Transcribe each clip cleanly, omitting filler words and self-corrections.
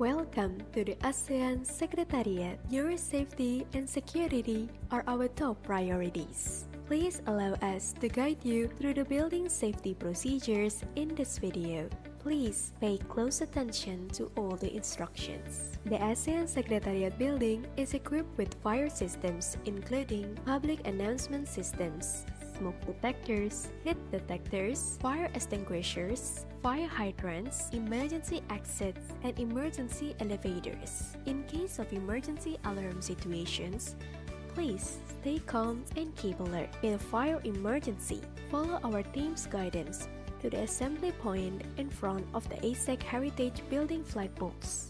Welcome to the ASEAN Secretariat. Your safety and security are our top priorities. Please allow us to guide you through the building safety procedures in this video. Please pay close attention to all the instructions. The ASEAN Secretariat building is equipped with fire systems including public announcement systems, smoke detectors, heat detectors, fire extinguishers, fire hydrants, emergency exits, and emergency elevators. In case of emergency alarm situations, please stay calm and keep alert. In a fire emergency, follow our team's guidance to the assembly point in front of the ASEC Heritage Building flag box.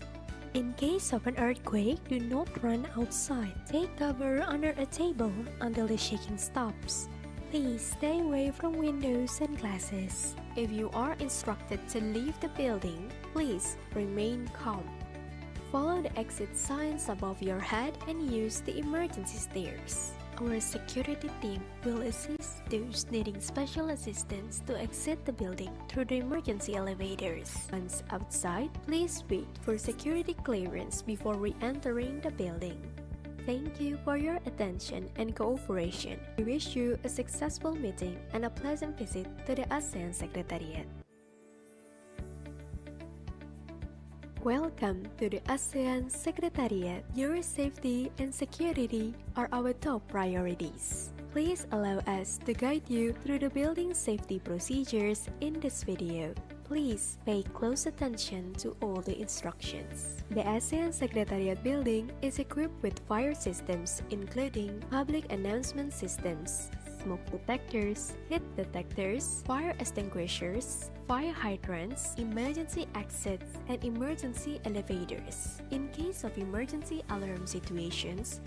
In case of an earthquake, do not run outside. Take cover under a table until the shaking stops. Please stay away from windows and glasses. If you are instructed to leave the building, please remain calm. Follow the exit signs above your head and use the emergency stairs. Our security team will assist those needing special assistance to exit the building through the emergency elevators. Once outside, please wait for security clearance before re-entering the building. Thank you for your attention and cooperation. We wish you a successful meeting and a pleasant visit to the ASEAN Secretariat. Welcome to the ASEAN Secretariat. Your safety and security are our top priorities. Please allow us to guide you through the building safety procedures in this video. Please pay close attention to all the instructions. The ASEAN Secretariat building is equipped with fire systems including public announcement systems, smoke detectors, heat detectors, fire extinguishers, fire hydrants, emergency exits, and emergency elevators. In case of emergency alarm situations,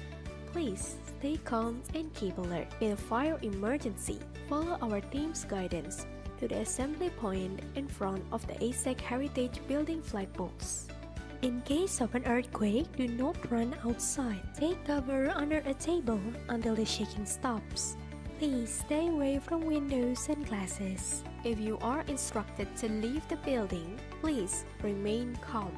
please stay calm and keep alert. In a fire emergency, follow our team's guidance to the assembly point in front of the ASEC Heritage Building flag box. In case of an earthquake, do not run outside. Take cover under a table until the shaking stops. Please stay away from windows and glasses. If you are instructed to leave the building, please remain calm.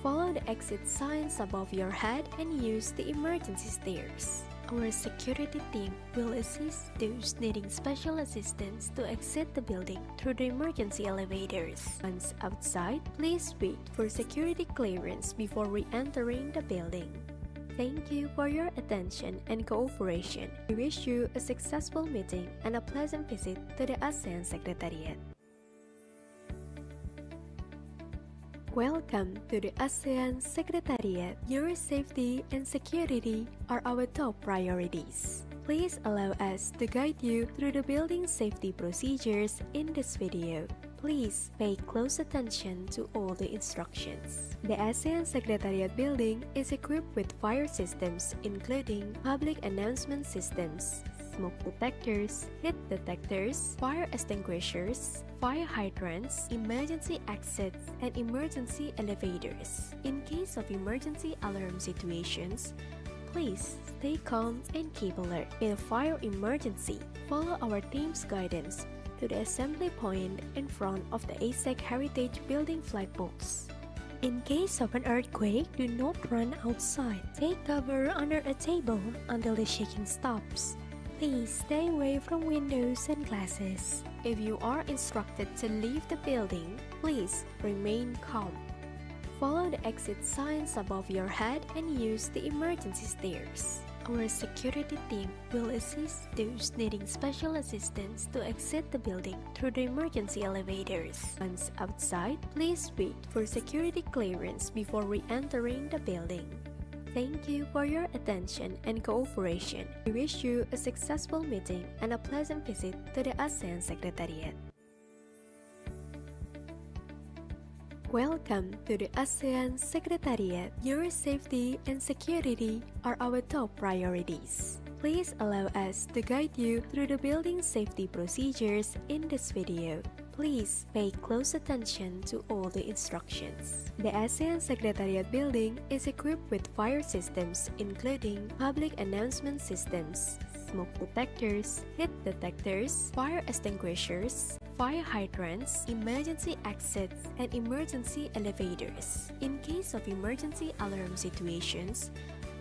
Follow the exit signs above your head and use the emergency stairs. Our security team will assist those needing special assistance to exit the building through the emergency elevators. Once outside, please wait for security clearance before re-entering the building. Thank you for your attention and cooperation. We wish you a successful meeting and a pleasant visit to the ASEAN Secretariat. Welcome to the ASEAN Secretariat. Your safety and security are our top priorities. Please allow us to guide you through the building safety procedures in this video. Please pay close attention to all the instructions. The ASEAN Secretariat building is equipped with fire systems including public announcement systems, smoke detectors, heat detectors, fire extinguishers, fire hydrants, emergency exits, and emergency elevators. In case of emergency alarm situations, please stay calm and keep alert. In a fire emergency, follow our team's guidance to the assembly point in front of the ASEC Heritage Building flag box. In case of an earthquake, do not run outside. Take cover under a table until the shaking stops. Please stay away from windows and glasses. If you are instructed to leave the building, please remain calm. Follow the exit signs above your head and use the emergency stairs. Our security team will assist those needing special assistance to exit the building through the emergency elevators. Once outside, please wait for security clearance before re-entering the building. Thank you for your attention and cooperation. We wish you a successful meeting and a pleasant visit to the ASEAN Secretariat. Welcome to the ASEAN Secretariat. Your safety and security are our top priorities. Please allow us to guide you through the building safety procedures in this video. Please pay close attention to all the instructions. The ASEAN Secretariat building is equipped with fire systems including public announcement systems, smoke detectors, heat detectors, fire extinguishers, fire hydrants, emergency exits, and emergency elevators. In case of emergency alarm situations,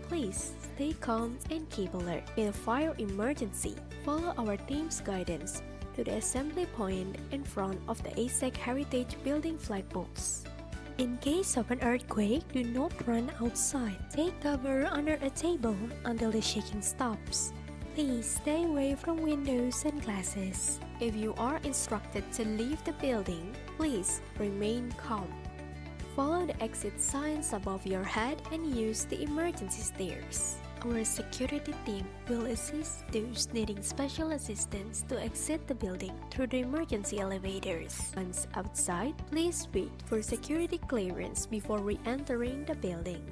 please stay calm and keep alert. In a fire emergency, follow our team's guidance to the assembly point in front of the ASEC Heritage Building flagpoles. In case of an earthquake, do not run outside. Take cover under a table until the shaking stops. Please stay away from windows and glasses. If you are instructed to leave the building, please remain calm. Follow the exit signs above your head and use the emergency stairs. Our security team will assist those needing special assistance to exit the building through the emergency elevators. Once outside, please wait for security clearance before re-entering the building.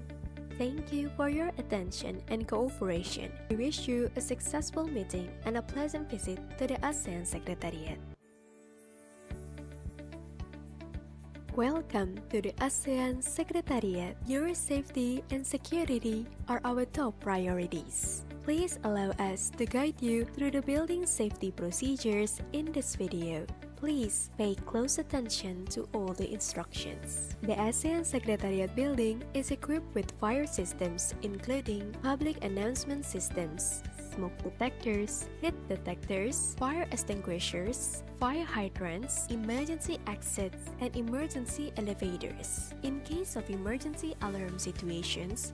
Thank you for your attention and cooperation. We wish you a successful meeting and a pleasant visit to the ASEAN Secretariat. Welcome to the ASEAN Secretariat. Your safety and security are our top priorities. Please allow us to guide you through the building safety procedures in this video. Please pay close attention to all the instructions. The ASEAN Secretariat building is equipped with fire systems including public announcement systems, smoke detectors, heat detectors, fire extinguishers, fire hydrants, emergency exits, and emergency elevators. In case of emergency alarm situations,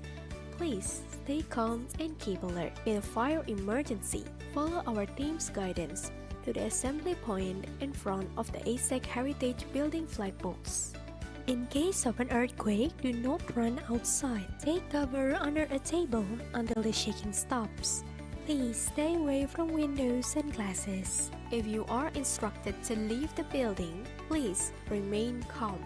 please stay calm and keep alert. In a fire emergency, follow our team's guidance to the assembly point in front of the ASEC Heritage Building flagpoles. In case of an earthquake, do not run outside. Take cover under a table until the shaking stops. Please stay away from windows and glasses. If you are instructed to leave the building, please remain calm.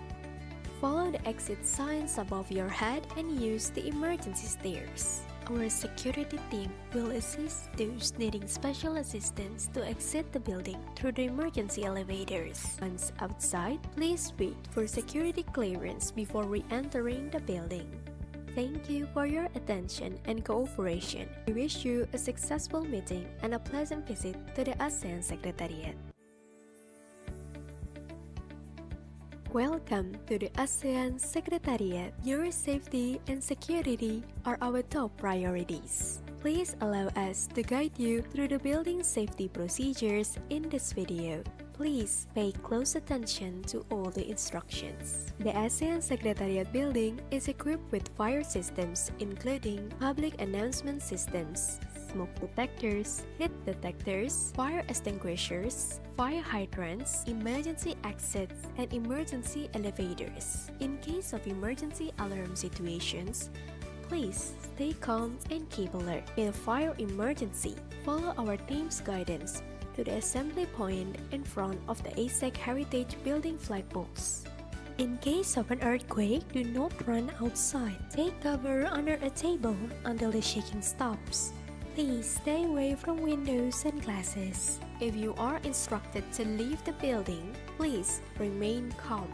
Follow the exit signs above your head and use the emergency stairs. Our security team will assist those needing special assistance to exit the building through the emergency elevators. Once outside, please wait for security clearance before re-entering the building. Thank you for your attention and cooperation. We wish you a successful meeting and a pleasant visit to the ASEAN Secretariat. Welcome to the ASEAN Secretariat. Your safety and security are our top priorities. Please allow us to guide you through the building safety procedures in this video. Please pay close attention to all the instructions. The ASEAN Secretariat building is equipped with fire systems including public announcement systems, smoke detectors, heat detectors, fire extinguishers, fire hydrants, emergency exits, and emergency elevators. In case of emergency alarm situations, please stay calm and keep alert. In a fire emergency, follow our team's guidance to the assembly point in front of the ASEC Heritage Building flagpoles. In case of an earthquake, do not run outside. Take cover under a table until the shaking stops. Please stay away from windows and glasses. If you are instructed to leave the building, please remain calm.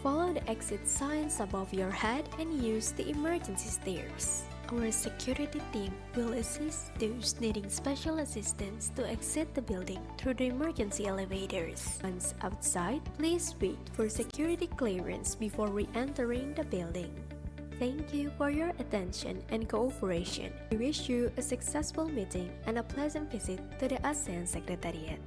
Follow the exit signs above your head and use the emergency stairs. Our security team will assist those needing special assistance to exit the building through the emergency elevators. Once outside, please wait for security clearance before re-entering the building. Thank you for your attention and cooperation. We wish you a successful meeting and a pleasant visit to the ASEAN Secretariat.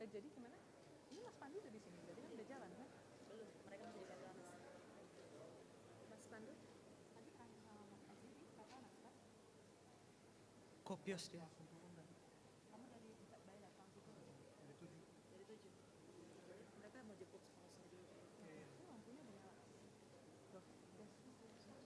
Jadi gimana? Ini Mas Pandu udah di sini, berarti kan udah jalan kan? Belum, mereka masih di jalan. Mas Pandu? Tadi tanya sama Mas Pandu, kata anak kan? Kopios dia. Kamu dari Bayar datang situ? Dari 7. Dari 7. Mereka mau jemput sekolah sendiri. Ini lampunya udah. Loh, udah. Jadi sekarang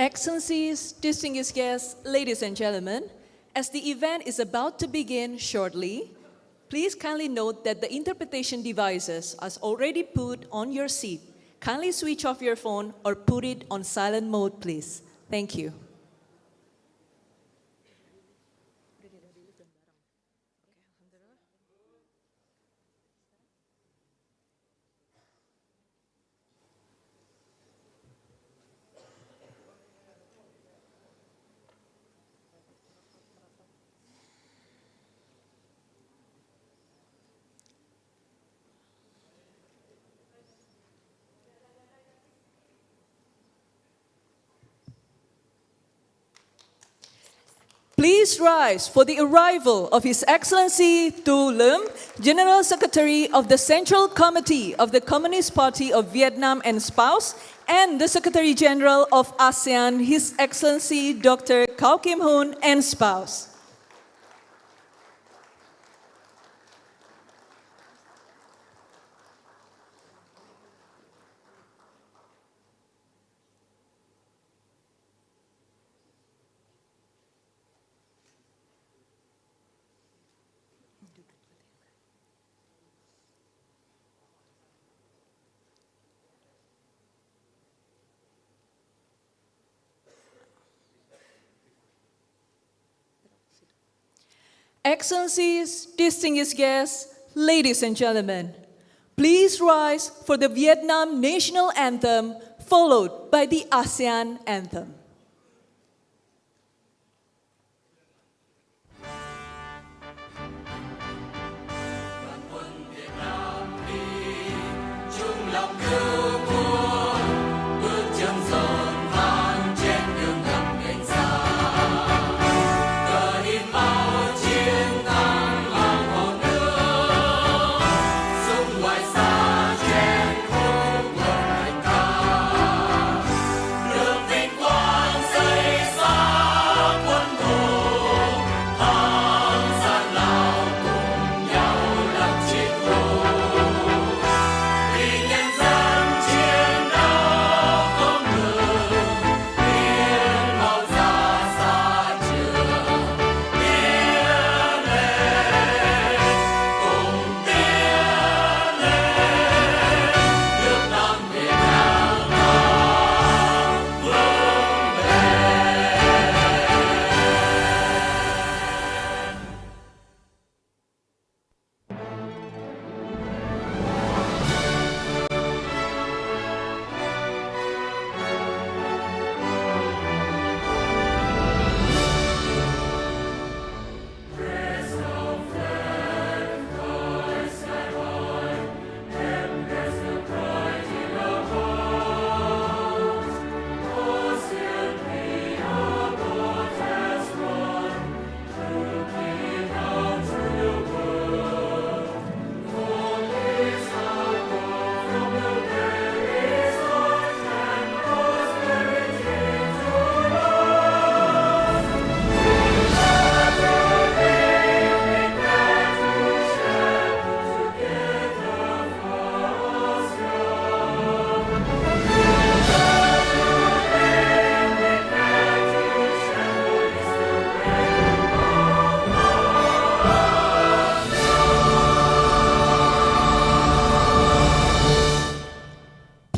Excellencies, distinguished guests, ladies and gentlemen, as the event is about to begin shortly, please kindly note that the interpretation devices are already put on your seat. Kindly switch off your phone or put it on silent mode, please. Thank you. Please rise for the arrival of His Excellency To Lam, General Secretary of the Central Committee of the Communist Party of Vietnam and spouse, and the Secretary General of ASEAN, His Excellency Dr. Cao Kim Hoon and spouse. Excellencies, distinguished guests, ladies and gentlemen, please rise for the Vietnam national anthem, followed by the ASEAN anthem.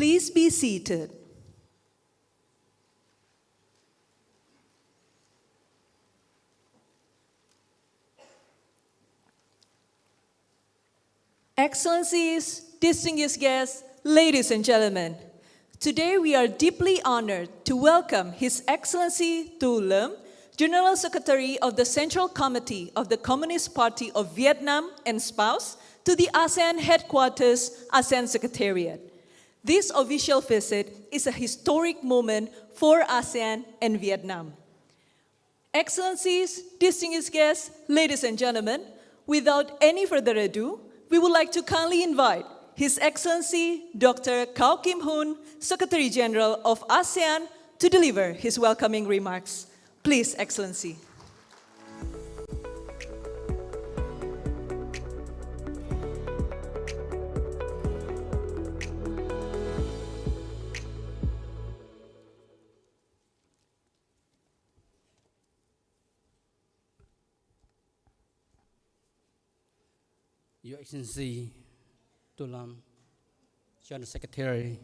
Please be seated. Excellencies, distinguished guests, ladies and gentlemen, today we are deeply honored to welcome His Excellency To Lam, General Secretary of the Central Committee of the Communist Party of Vietnam and spouse, to the ASEAN headquarters, ASEAN Secretariat. This official visit is a historic moment for ASEAN and Vietnam. Excellencies, distinguished guests, ladies and gentlemen, without any further ado, we would like to kindly invite His Excellency Dr. Cao Kim Hoon, Secretary General of ASEAN, to deliver his welcoming remarks. Please, Excellency. Your Excellency, To Lam, General Secretary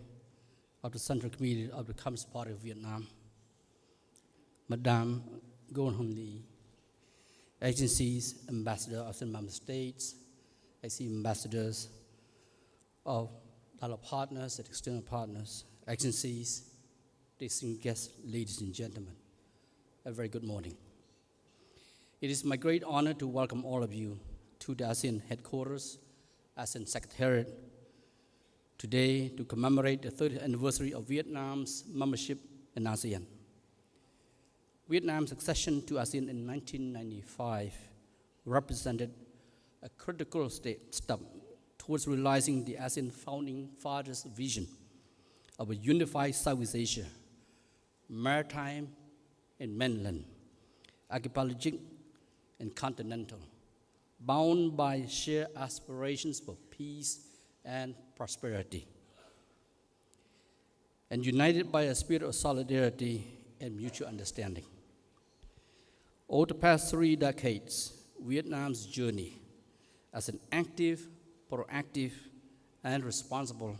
of the Central Committee of the Communist Party of Vietnam, Madame Nguyen Hon Lee, agencies, ambassadors of the member states, I see ambassadors of dialogue partners and external partners, agencies, distinguished guests, ladies and gentlemen, a very good morning. It is my great honor to welcome all of you to the ASEAN headquarters, ASEAN Secretariat, today to commemorate the 30th anniversary of Vietnam's membership in ASEAN. Vietnam's accession to ASEAN in 1995 represented a critical step towards realizing the ASEAN founding fathers' vision of a unified Southeast Asia, maritime and mainland, archipelagic and continental, bound by shared aspirations for peace and prosperity, and united by a spirit of solidarity and mutual understanding. Over the past 3 decades, Vietnam's journey as an active, proactive, and responsible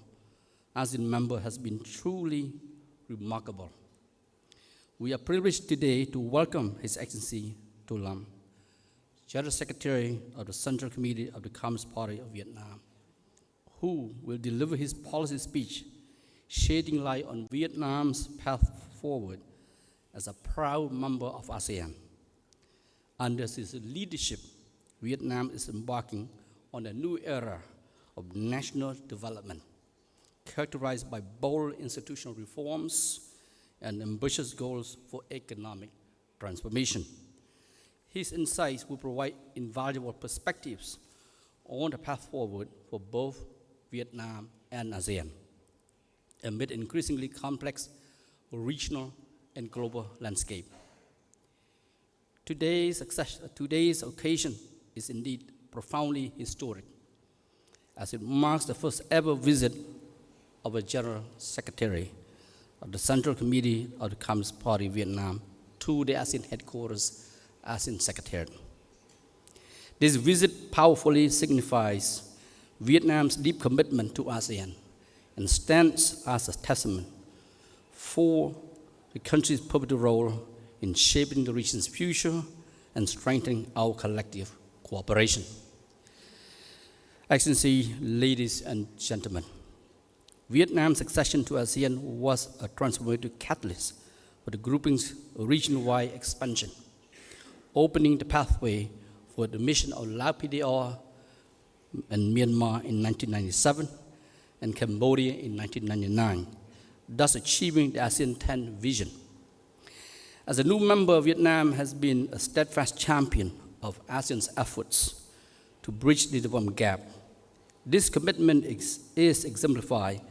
ASEAN member has been truly remarkable. We are privileged today to welcome His Excellency To Lam, General Secretary of the Central Committee of the Communist Party of Vietnam, who will deliver his policy speech, shedding light on Vietnam's path forward as a proud member of ASEAN. Under his leadership, Vietnam is embarking on a new era of national development, characterized by bold institutional reforms and ambitious goals for economic transformation. His insights will provide invaluable perspectives on the path forward for both Vietnam and ASEAN, amid increasingly complex regional and global landscape. Today's occasion is indeed profoundly historic, as it marks the first ever visit of a General Secretary of the Central Committee of the Communist Party of Vietnam to the ASEAN headquarters, ASEAN Secretariat. This visit powerfully signifies Vietnam's deep commitment to ASEAN and stands as a testament for the country's pivotal role in shaping the region's future and strengthening our collective cooperation. Excellency, ladies and gentlemen, Vietnam's accession to ASEAN was a transformative catalyst for the grouping's region-wide expansion, opening the pathway for the mission of LAPDR in Myanmar in 1997 and Cambodia in 1999, thus achieving the ASEAN 10 vision. As a new member, Vietnam has been a steadfast champion of ASEAN's efforts to bridge the development gap. This commitment is exemplified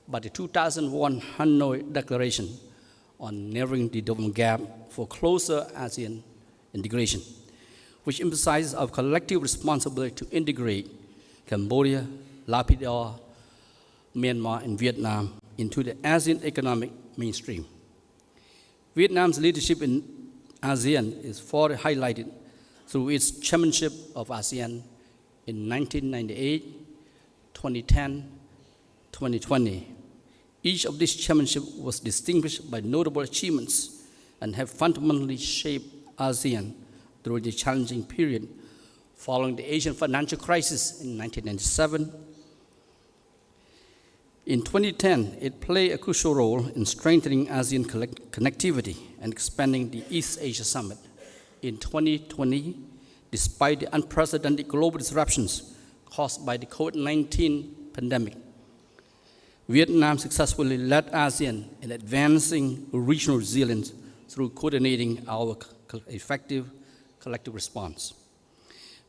by the 2001 Hanoi Declaration on narrowing the development gap for closer ASEAN integration, which emphasizes our collective responsibility to integrate Cambodia, LAPDR, Myanmar, and Vietnam into the ASEAN economic mainstream. Vietnam's leadership in ASEAN is further highlighted through its chairmanship of ASEAN in 1998, 2010, 2020. Each of these chairmanships was distinguished by notable achievements and have fundamentally shaped ASEAN through the challenging period following the Asian financial crisis in 1997. In 2010, it played a crucial role in strengthening ASEAN connectivity and expanding the East Asia Summit. In 2020, despite the unprecedented global disruptions caused by the COVID-19 pandemic, Vietnam successfully led ASEAN in advancing regional resilience through coordinating our effective collective response.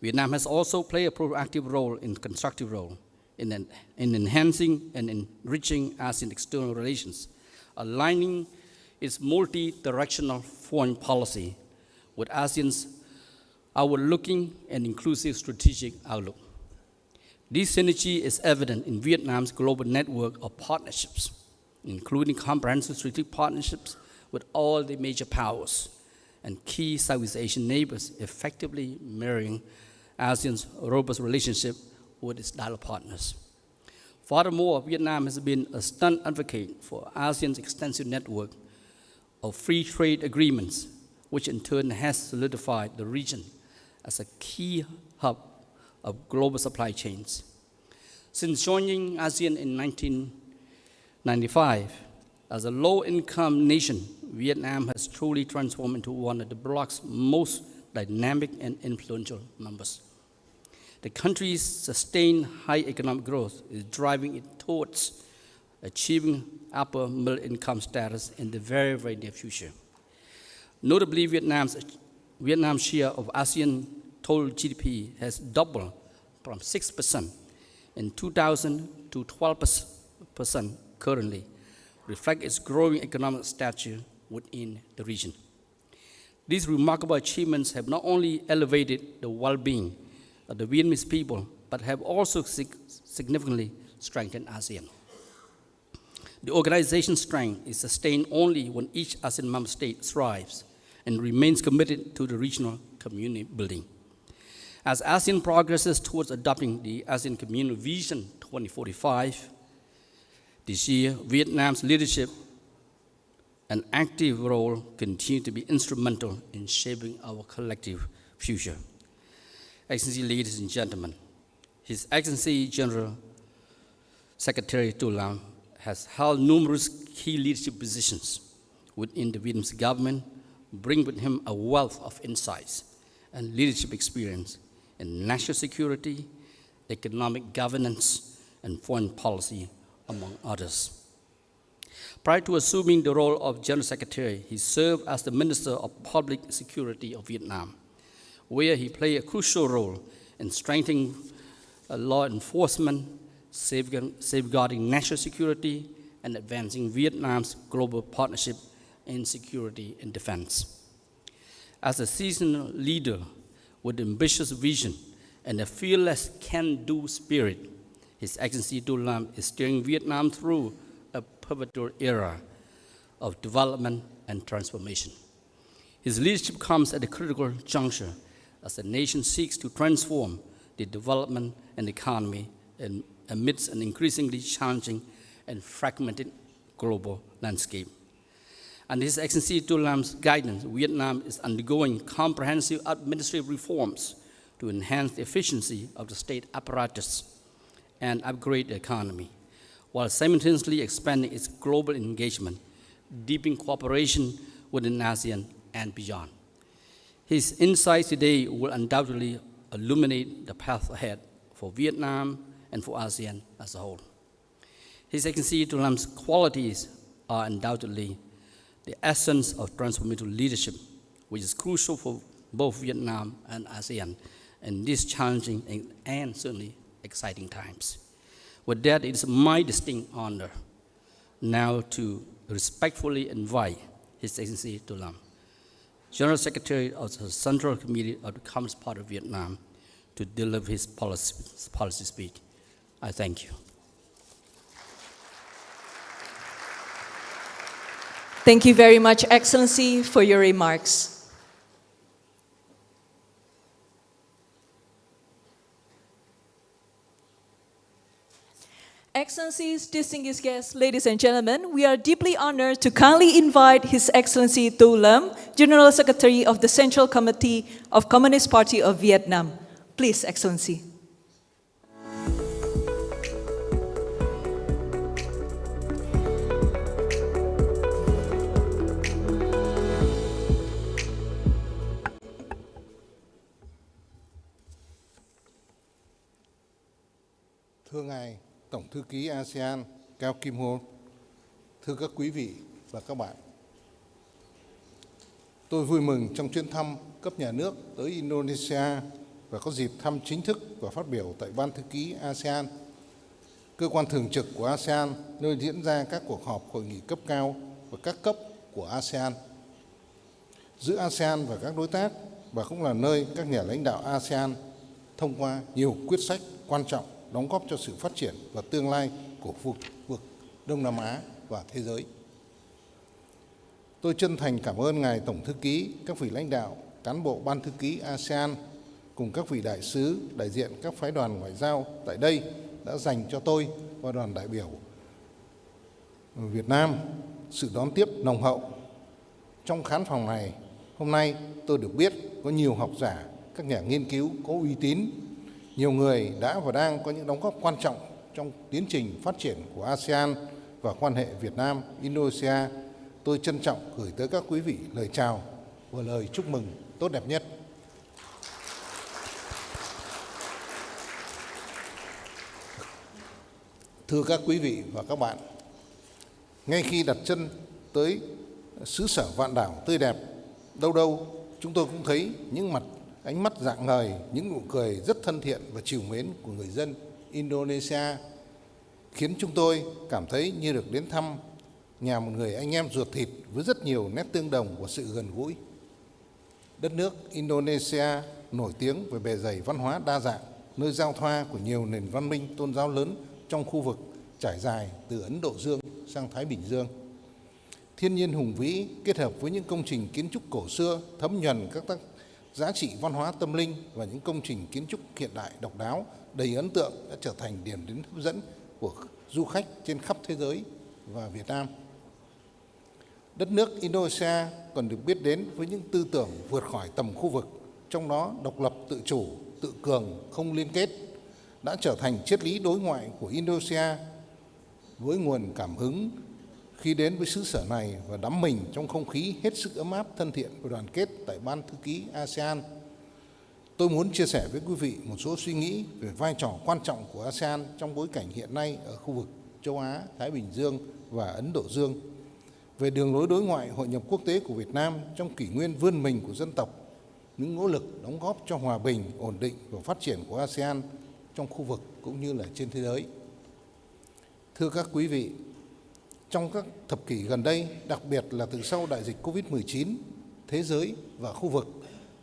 Vietnam has also played a proactive role and constructive role in enhancing and enriching ASEAN external relations, aligning its multi-directional foreign policy with ASEAN's outward-looking and inclusive strategic outlook. This synergy is evident in Vietnam's global network of partnerships, including comprehensive strategic partnerships with all the major powers and key Southeast Asian neighbors, effectively mirroring ASEAN's robust relationship with its dialogue partners. Furthermore, Vietnam has been a stern advocate for ASEAN's extensive network of free trade agreements, which in turn has solidified the region as a key hub of global supply chains. Since joining ASEAN in 1995, as a low-income nation, Vietnam has truly transformed into one of the bloc's most dynamic and influential members. The country's sustained high economic growth is driving it towards achieving upper middle income status in the very, very near future. Notably, Vietnam's share of ASEAN total GDP has doubled from 6% in 2000 to 12% currently, reflect its growing economic stature within the region. These remarkable achievements have not only elevated the well-being of the Vietnamese people, but have also significantly strengthened ASEAN. The organization's strength is sustained only when each ASEAN member state thrives and remains committed to the regional community building. As ASEAN progresses towards adopting the ASEAN Community Vision 2045, this year, Vietnam's leadership and active role continue to be instrumental in shaping our collective future. Excellency, ladies and gentlemen, His Excellency General Secretary To Lam has held numerous key leadership positions within the Vietnamese government, bringing with him a wealth of insights and leadership experience in national security, economic governance, and foreign policy, among others. Prior to assuming the role of General Secretary, he served as the Minister of Public Security of Vietnam, where he played a crucial role in strengthening law enforcement, safeguarding national security, and advancing Vietnam's global partnership in security and defense. As a seasoned leader with ambitious vision and a fearless can-do spirit, His Excellency To Lam is steering Vietnam through a pivotal era of development and transformation. His leadership comes at a critical juncture as the nation seeks to transform the development and economy amidst an increasingly challenging and fragmented global landscape. Under His Excellency To Lam's guidance, Vietnam is undergoing comprehensive administrative reforms to enhance the efficiency of the state apparatus and upgrade the economy, while simultaneously expanding its global engagement, deepening cooperation within ASEAN and beyond. His insights today will undoubtedly illuminate the path ahead for Vietnam and for ASEAN as a whole. His Excellency To Lam's qualities are undoubtedly the essence of transformative leadership, which is crucial for both Vietnam and ASEAN in these challenging and certainly exciting times. With that, it is my distinct honor now to respectfully invite His Excellency To Lam, General Secretary of the Central Committee of the Communist Party of Vietnam, to deliver his policy speech. I thank you. Thank you very much, Excellency, for your remarks. Excellencies, distinguished guests, ladies and gentlemen, we are deeply honored to kindly invite His Excellency To Lam, General Secretary of the Central Committee of Communist Party of Vietnam. Please, Excellency. Thưa Ngài Tổng Thư ký ASEAN Cao Kim Ho, thưa các quý vị và các bạn. Tôi vui mừng trong chuyến thăm cấp nhà nước tới Indonesia và có dịp thăm chính thức và phát biểu tại Ban Thư ký ASEAN, cơ quan thường trực của ASEAN, nơi diễn ra các cuộc họp hội nghị cấp cao và các cấp của ASEAN, giữa ASEAN và các đối tác, và cũng là nơi các nhà lãnh đạo ASEAN thông qua nhiều quyết sách quan trọng đóng góp cho sự phát triển và tương lai của khu vực Đông Nam Á và thế giới. Tôi chân thành cảm ơn Ngài Tổng Thư ký, các vị lãnh đạo, cán bộ Ban Thư ký ASEAN cùng các vị đại sứ, đại diện các phái đoàn ngoại giao tại đây đã dành cho tôi và đoàn đại biểu Việt Nam sự đón tiếp nồng hậu. Trong khán phòng này, hôm nay tôi được biết có nhiều học giả, các nhà nghiên cứu có uy tín, nhiều người đã và đang có những đóng góp quan trọng trong tiến trình phát triển của ASEAN và quan hệ Việt Nam-Indonesia. Tôi trân trọng gửi tới các quý vị lời chào và lời chúc mừng tốt đẹp nhất. Thưa các quý vị và các bạn, ngay khi đặt chân tới xứ sở vạn đảo tươi đẹp, đâu đâu chúng tôi cũng thấy những ánh mắt rạng ngời, những nụ cười rất thân thiện và trìu mến của người dân Indonesia, khiến chúng tôi cảm thấy như được đến thăm nhà một người anh em ruột thịt với rất nhiều nét tương đồng của sự gần gũi. Đất nước Indonesia nổi tiếng về bề dày văn hóa đa dạng, nơi giao thoa của nhiều nền văn minh tôn giáo lớn trong khu vực trải dài từ Ấn Độ Dương sang Thái Bình Dương. Thiên nhiên hùng vĩ kết hợp với những công trình kiến trúc cổ xưa thấm nhuần các giá trị văn hóa tâm linh và những công trình kiến trúc hiện đại độc đáo đầy ấn tượng đã trở thành điểm đến hấp dẫn của du khách trên khắp thế giới và Việt Nam. Đất nước Indonesia còn được biết đến với những tư tưởng vượt khỏi tầm khu vực, trong đó độc lập tự chủ, tự cường, không liên kết, đã trở thành triết lý đối ngoại của Indonesia, với nguồn cảm hứng khi đến với xứ sở này và đắm mình trong không khí hết sức ấm áp, thân thiện và đoàn kết tại Ban Thư ký ASEAN. Tôi muốn chia sẻ với quý vị một số suy nghĩ về vai trò quan trọng của ASEAN trong bối cảnh hiện nay ở khu vực châu Á, Thái Bình Dương và Ấn Độ Dương, về đường lối đối ngoại hội nhập quốc tế của Việt Nam trong kỷ nguyên vươn mình của dân tộc, những nỗ lực đóng góp cho hòa bình, ổn định và phát triển của ASEAN trong khu vực cũng như là trên thế giới. Thưa các quý vị, trong các thập kỷ gần đây, đặc biệt là từ sau đại dịch Covid-19, thế giới và khu vực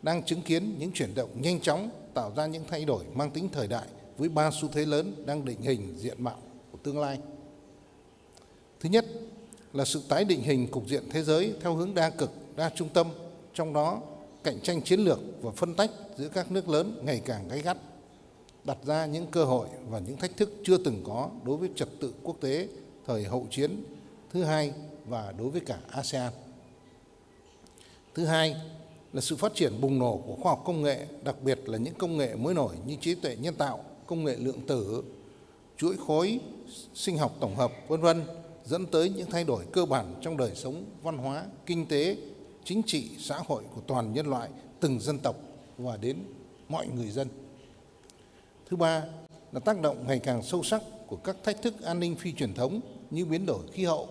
đang chứng kiến những chuyển động nhanh chóng, tạo ra những thay đổi mang tính thời đại với 3 xu thế lớn đang định hình diện mạo của tương lai. Thứ nhất là sự tái định hình cục diện thế giới theo hướng đa cực, đa trung tâm, trong đó cạnh tranh chiến lược và phân tách giữa các nước lớn ngày càng gay gắt, đặt ra những cơ hội và những thách thức chưa từng có đối với trật tự quốc tế thời hậu chiến thứ hai và đối với cả ASEAN. Thứ hai là sự phát triển bùng nổ của khoa học công nghệ, đặc biệt là những công nghệ mới nổi như trí tuệ nhân tạo, công nghệ lượng tử, chuỗi khối, sinh học tổng hợp, v.v. dẫn tới những thay đổi cơ bản trong đời sống văn hóa, kinh tế, chính trị, xã hội của toàn nhân loại, từng dân tộc và đến mọi người dân. Thứ ba là tác động ngày càng sâu sắc của các thách thức an ninh phi truyền thống như biến đổi khí hậu,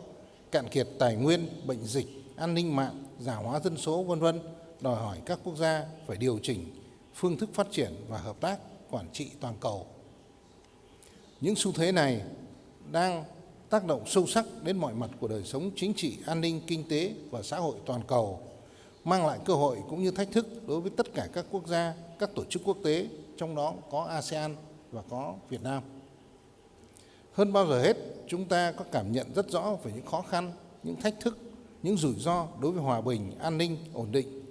cạn kiệt tài nguyên, bệnh dịch, an ninh mạng, già hóa dân số, v.v. đòi hỏi các quốc gia phải điều chỉnh phương thức phát triển và hợp tác quản trị toàn cầu. Những xu thế này đang tác động sâu sắc đến mọi mặt của đời sống chính trị, an ninh, kinh tế và xã hội toàn cầu, mang lại cơ hội cũng như thách thức đối với tất cả các quốc gia, các tổ chức quốc tế, trong đó có ASEAN và có Việt Nam. Hơn bao giờ hết, chúng ta có cảm nhận rất rõ về những khó khăn, những thách thức, những rủi ro đối với hòa bình, an ninh, ổn định,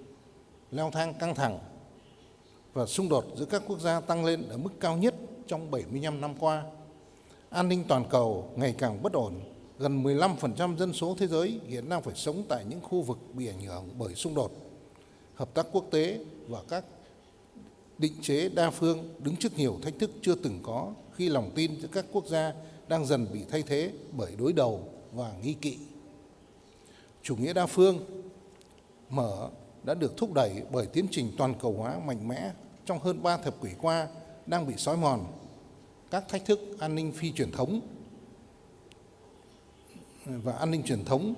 leo thang căng thẳng và xung đột giữa các quốc gia tăng lên ở mức cao nhất trong 75 năm qua. An ninh toàn cầu ngày càng bất ổn, gần 15% dân số thế giới hiện đang phải sống tại những khu vực bị ảnh hưởng bởi xung đột. Hợp tác quốc tế và các định chế đa phương đứng trước nhiều thách thức chưa từng có khi lòng tin giữa các quốc gia đang dần bị thay thế bởi đối đầu và nghi kỵ. Chủ nghĩa đa phương mở đã được thúc đẩy bởi tiến trình toàn cầu hóa mạnh mẽ trong hơn 3 thập kỷ qua đang bị xói mòn. Các thách thức an ninh phi truyền thống và an ninh truyền thống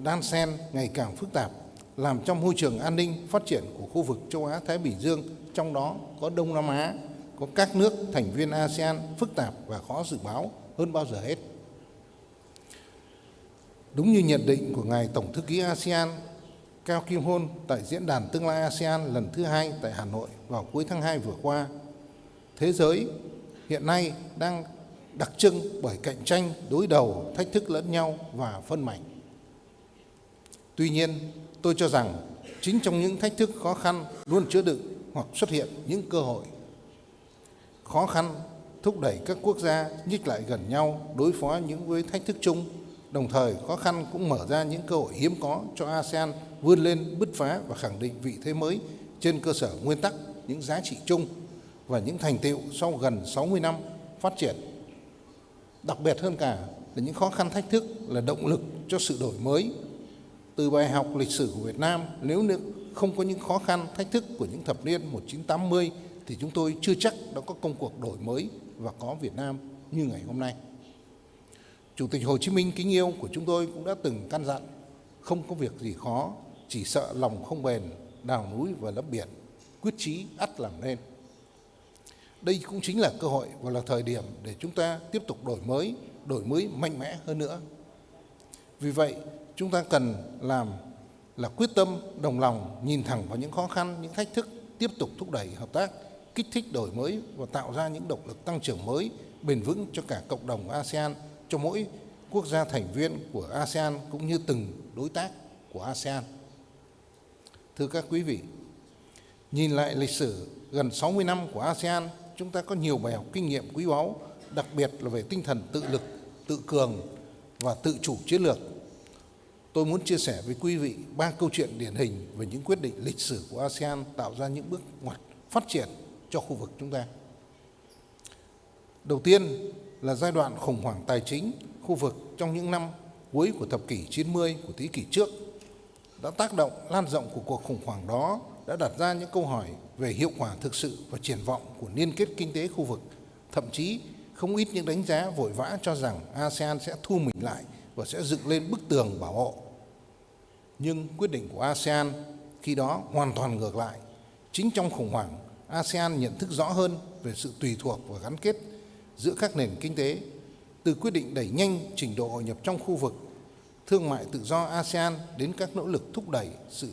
đan xen ngày càng phức tạp, làm trong môi trường an ninh phát triển của khu vực châu Á Thái Bình Dương, trong đó có Đông Nam Á, có các nước thành viên ASEAN phức tạp và khó dự báo hơn bao giờ hết. Đúng như nhận định của Ngài Tổng Thư ký ASEAN Cao Kim Hôn tại Diễn đàn Tương lai ASEAN lần thứ 2 tại Hà Nội vào cuối tháng 2 vừa qua, thế giới hiện nay đang đặc trưng bởi cạnh tranh, đối đầu, thách thức lẫn nhau và phân mảnh. Tuy nhiên, tôi cho rằng chính trong những thách thức khó khăn luôn chứa đựng hoặc xuất hiện những cơ hội. Khó khăn thúc đẩy các quốc gia nhích lại gần nhau đối phó những với thách thức chung. Đồng thời, khó khăn cũng mở ra những cơ hội hiếm có cho ASEAN vươn lên bứt phá và khẳng định vị thế mới trên cơ sở nguyên tắc, những giá trị chung và những thành tựu sau gần 60 năm phát triển. Đặc biệt hơn cả là những khó khăn thách thức là động lực cho sự đổi mới. Từ bài học lịch sử của Việt Nam, nếu không có những khó khăn thách thức của những thập niên 1980 thì chúng tôi chưa chắc đã có công cuộc đổi mới và có Việt Nam như ngày hôm nay. Chủ tịch Hồ Chí Minh kính yêu của chúng tôi cũng đã từng căn dặn: không có việc gì khó, chỉ sợ lòng không bền, đào núi và lấp biển, quyết chí ắt làm nên. Đây cũng chính là cơ hội và là thời điểm để chúng ta tiếp tục đổi mới mạnh mẽ hơn nữa. Vì vậy, chúng ta cần làm là quyết tâm, đồng lòng, nhìn thẳng vào những khó khăn, những thách thức, tiếp tục thúc đẩy hợp tác, kích thích đổi mới và tạo ra những động lực tăng trưởng mới, bền vững cho cả cộng đồng ASEAN, cho mỗi quốc gia thành viên của ASEAN cũng như từng đối tác của ASEAN. Thưa các quý vị, nhìn lại lịch sử gần 60 năm của ASEAN, chúng ta có nhiều bài học kinh nghiệm quý báu, đặc biệt là về tinh thần tự lực, tự cường và tự chủ chiến lược. Tôi muốn chia sẻ với quý vị 3 câu chuyện điển hình về những quyết định lịch sử của ASEAN tạo ra những bước ngoặt phát triển cho khu vực chúng ta. Đầu tiên là giai đoạn khủng hoảng tài chính khu vực trong những năm cuối của thập kỷ 90 của thế kỷ trước. Đã tác động lan rộng của cuộc khủng hoảng đó đã đặt ra những câu hỏi về hiệu quả thực sự và triển vọng của liên kết kinh tế khu vực. Thậm chí không ít những đánh giá vội vã cho rằng ASEAN sẽ thu mình lại và sẽ dựng lên bức tường bảo hộ. Nhưng quyết định của ASEAN khi đó hoàn toàn ngược lại. Chính trong khủng hoảng, ASEAN nhận thức rõ hơn về sự tùy thuộc và gắn kết giữa các nền kinh tế. Từ quyết định đẩy nhanh trình độ hội nhập trong khu vực, thương mại tự do ASEAN đến các nỗ lực thúc đẩy sự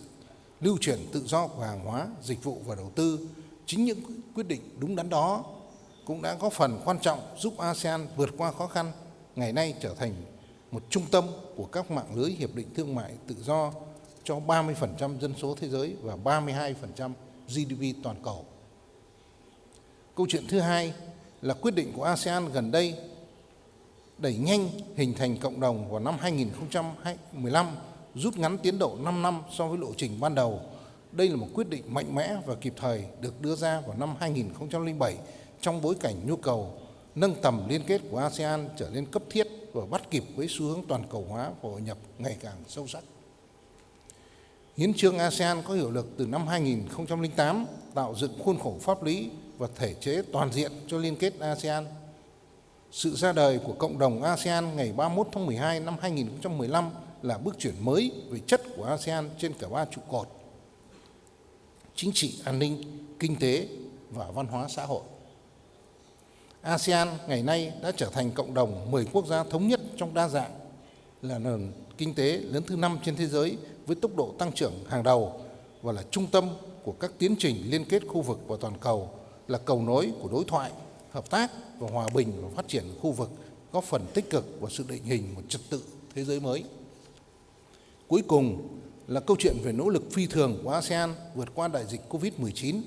lưu chuyển tự do của hàng hóa, dịch vụ và đầu tư. Chính những quyết định đúng đắn đó cũng đã góp phần quan trọng giúp ASEAN vượt qua khó khăn, ngày nay trở thành một trung tâm của các mạng lưới hiệp định thương mại tự do cho 30% dân số thế giới và 32% GDP toàn cầu. Câu chuyện thứ hai là quyết định của ASEAN gần đây đẩy nhanh hình thành cộng đồng vào năm 2015, rút ngắn tiến độ 5 năm so với lộ trình ban đầu. Đây là một quyết định mạnh mẽ và kịp thời được đưa ra vào năm 2007 trong bối cảnh nhu cầu nâng tầm liên kết của ASEAN trở nên cấp thiết và bắt kịp với xu hướng toàn cầu hóa và hội nhập ngày càng sâu sắc. Hiến chương ASEAN có hiệu lực từ năm 2008, tạo dựng khuôn khổ pháp lý và thể chế toàn diện cho liên kết ASEAN. Sự ra đời của cộng đồng ASEAN ngày 31 tháng 12 năm 2015 là bước chuyển mới về chất của ASEAN trên cả 3 trụ cột: chính trị, an ninh, kinh tế và văn hóa xã hội. ASEAN ngày nay đã trở thành cộng đồng 10 quốc gia thống nhất trong đa dạng, là nền kinh tế lớn thứ 5 trên thế giới với tốc độ tăng trưởng hàng đầu và là trung tâm của các tiến trình liên kết khu vực và toàn cầu, là cầu nối của đối thoại, hợp tác và hòa bình và phát triển khu vực, góp phần tích cực vào sự định hình một trật tự thế giới mới. Cuối cùng là câu chuyện về nỗ lực phi thường của ASEAN vượt qua đại dịch Covid-19.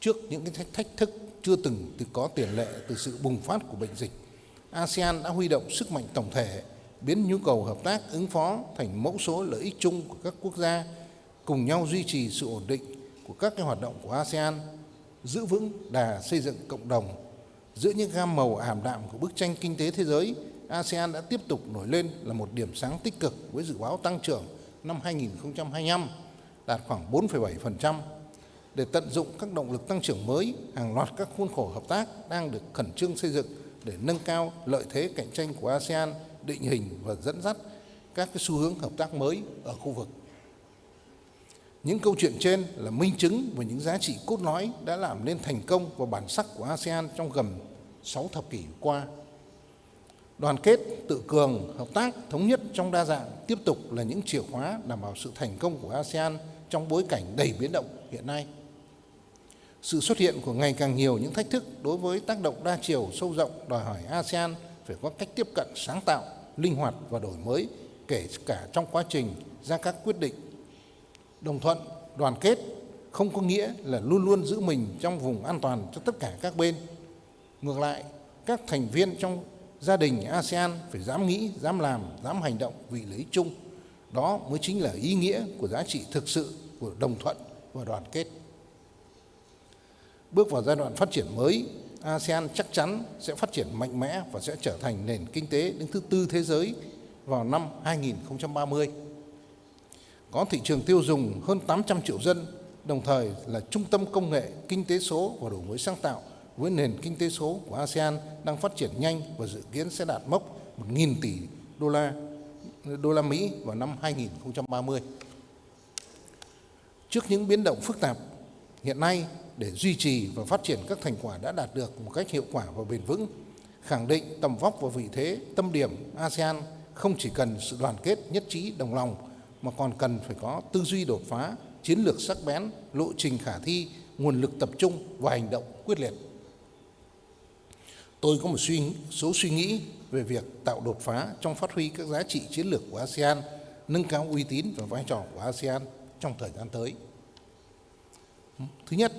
Trước những cái thách thức chưa từng có tiền lệ từ sự bùng phát của bệnh dịch, ASEAN đã huy động sức mạnh tổng thể, biến nhu cầu hợp tác ứng phó thành mẫu số lợi ích chung của các quốc gia, cùng nhau duy trì sự ổn định của các cái hoạt động của ASEAN, giữ vững đà xây dựng cộng đồng. Giữa những gam màu ảm đạm của bức tranh kinh tế thế giới, ASEAN đã tiếp tục nổi lên là một điểm sáng tích cực với dự báo tăng trưởng năm 2025 đạt khoảng 4,7%. Để tận dụng các động lực tăng trưởng mới, hàng loạt các khuôn khổ hợp tác đang được khẩn trương xây dựng để nâng cao lợi thế cạnh tranh của ASEAN, định hình và dẫn dắt các cái xu hướng hợp tác mới ở khu vực. Những câu chuyện trên là minh chứng về những giá trị cốt lõi đã làm nên thành công và bản sắc của ASEAN trong gần 6 thập kỷ qua. Đoàn kết, tự cường, hợp tác, thống nhất trong đa dạng tiếp tục là những chìa khóa đảm bảo sự thành công của ASEAN trong bối cảnh đầy biến động hiện nay. Sự xuất hiện của ngày càng nhiều những thách thức đối với tác động đa chiều sâu rộng đòi hỏi ASEAN phải có cách tiếp cận sáng tạo, linh hoạt và đổi mới, kể cả trong quá trình ra các quyết định. Đồng thuận, đoàn kết, không có nghĩa là luôn luôn giữ mình trong vùng an toàn cho tất cả các bên. Ngược lại, các thành viên trong gia đình ASEAN phải dám nghĩ, dám làm, dám hành động vì lợi ích chung. Đó mới chính là ý nghĩa của giá trị thực sự của đồng thuận và đoàn kết. Bước vào giai đoạn phát triển mới, ASEAN chắc chắn sẽ phát triển mạnh mẽ và sẽ trở thành nền kinh tế đứng thứ tư thế giới vào năm 2030. Có thị trường tiêu dùng hơn 800 triệu dân, đồng thời là trung tâm công nghệ, kinh tế số và đổi mới sáng tạo, với nền kinh tế số của ASEAN đang phát triển nhanh và dự kiến sẽ đạt mốc 1.000 tỷ đô la Mỹ vào năm 2030. Trước những biến động phức tạp hiện nay, để duy trì và phát triển các thành quả đã đạt được một cách hiệu quả và bền vững, khẳng định tầm vóc và vị thế tâm điểm ASEAN không chỉ cần sự đoàn kết nhất trí đồng lòng, mà còn cần phải có tư duy đột phá, chiến lược sắc bén, lộ trình khả thi, nguồn lực tập trung và hành động quyết liệt. Tôi có một số suy nghĩ về việc tạo đột phá trong phát huy các giá trị chiến lược của ASEAN, nâng cao uy tín và vai trò của ASEAN trong thời gian tới. Thứ nhất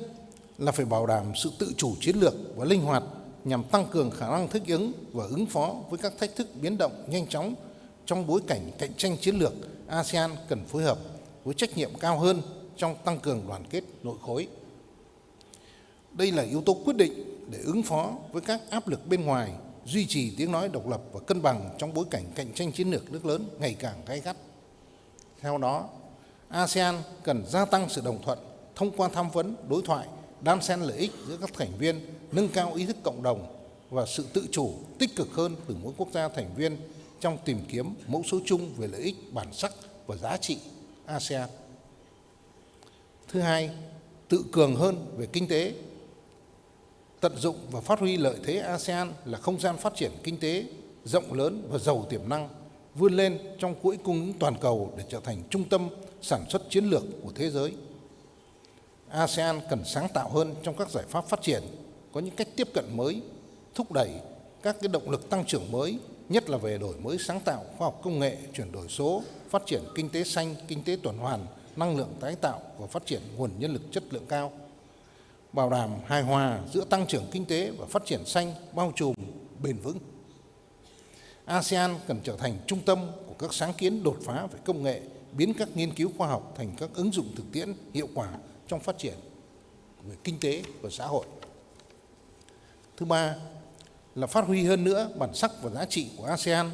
là phải bảo đảm sự tự chủ chiến lược và linh hoạt nhằm tăng cường khả năng thích ứng và ứng phó với các thách thức biến động nhanh chóng. Trong bối cảnh cạnh tranh chiến lược, ASEAN cần phối hợp với trách nhiệm cao hơn trong tăng cường đoàn kết nội khối. Đây là yếu tố quyết định để ứng phó với các áp lực bên ngoài, duy trì tiếng nói độc lập và cân bằng trong bối cảnh cạnh tranh chiến lược nước lớn ngày càng gay gắt. Theo đó, ASEAN cần gia tăng sự đồng thuận thông qua tham vấn, đối thoại, đan xen lợi ích giữa các thành viên, nâng cao ý thức cộng đồng và sự tự chủ tích cực hơn từ mỗi quốc gia thành viên trong tìm kiếm mẫu số chung về lợi ích, bản sắc và giá trị ASEAN. Thứ hai, tự cường hơn về kinh tế. Tận dụng và phát huy lợi thế ASEAN là không gian phát triển kinh tế rộng lớn và giàu tiềm năng, vươn lên trong chuỗi cung ứng toàn cầu để trở thành trung tâm sản xuất chiến lược của thế giới. ASEAN cần sáng tạo hơn trong các giải pháp phát triển, có những cách tiếp cận mới, thúc đẩy các động lực tăng trưởng mới, nhất là về đổi mới sáng tạo, khoa học công nghệ, chuyển đổi số, phát triển kinh tế xanh, kinh tế tuần hoàn, năng lượng tái tạo và phát triển nguồn nhân lực chất lượng cao. Bảo đảm hài hòa giữa tăng trưởng kinh tế và phát triển xanh, bao trùm, bền vững. ASEAN cần trở thành trung tâm của các sáng kiến đột phá về công nghệ, biến các nghiên cứu khoa học thành các ứng dụng thực tiễn hiệu quả trong phát triển về kinh tế và xã hội. Thứ ba là phát huy hơn nữa bản sắc và giá trị của ASEAN,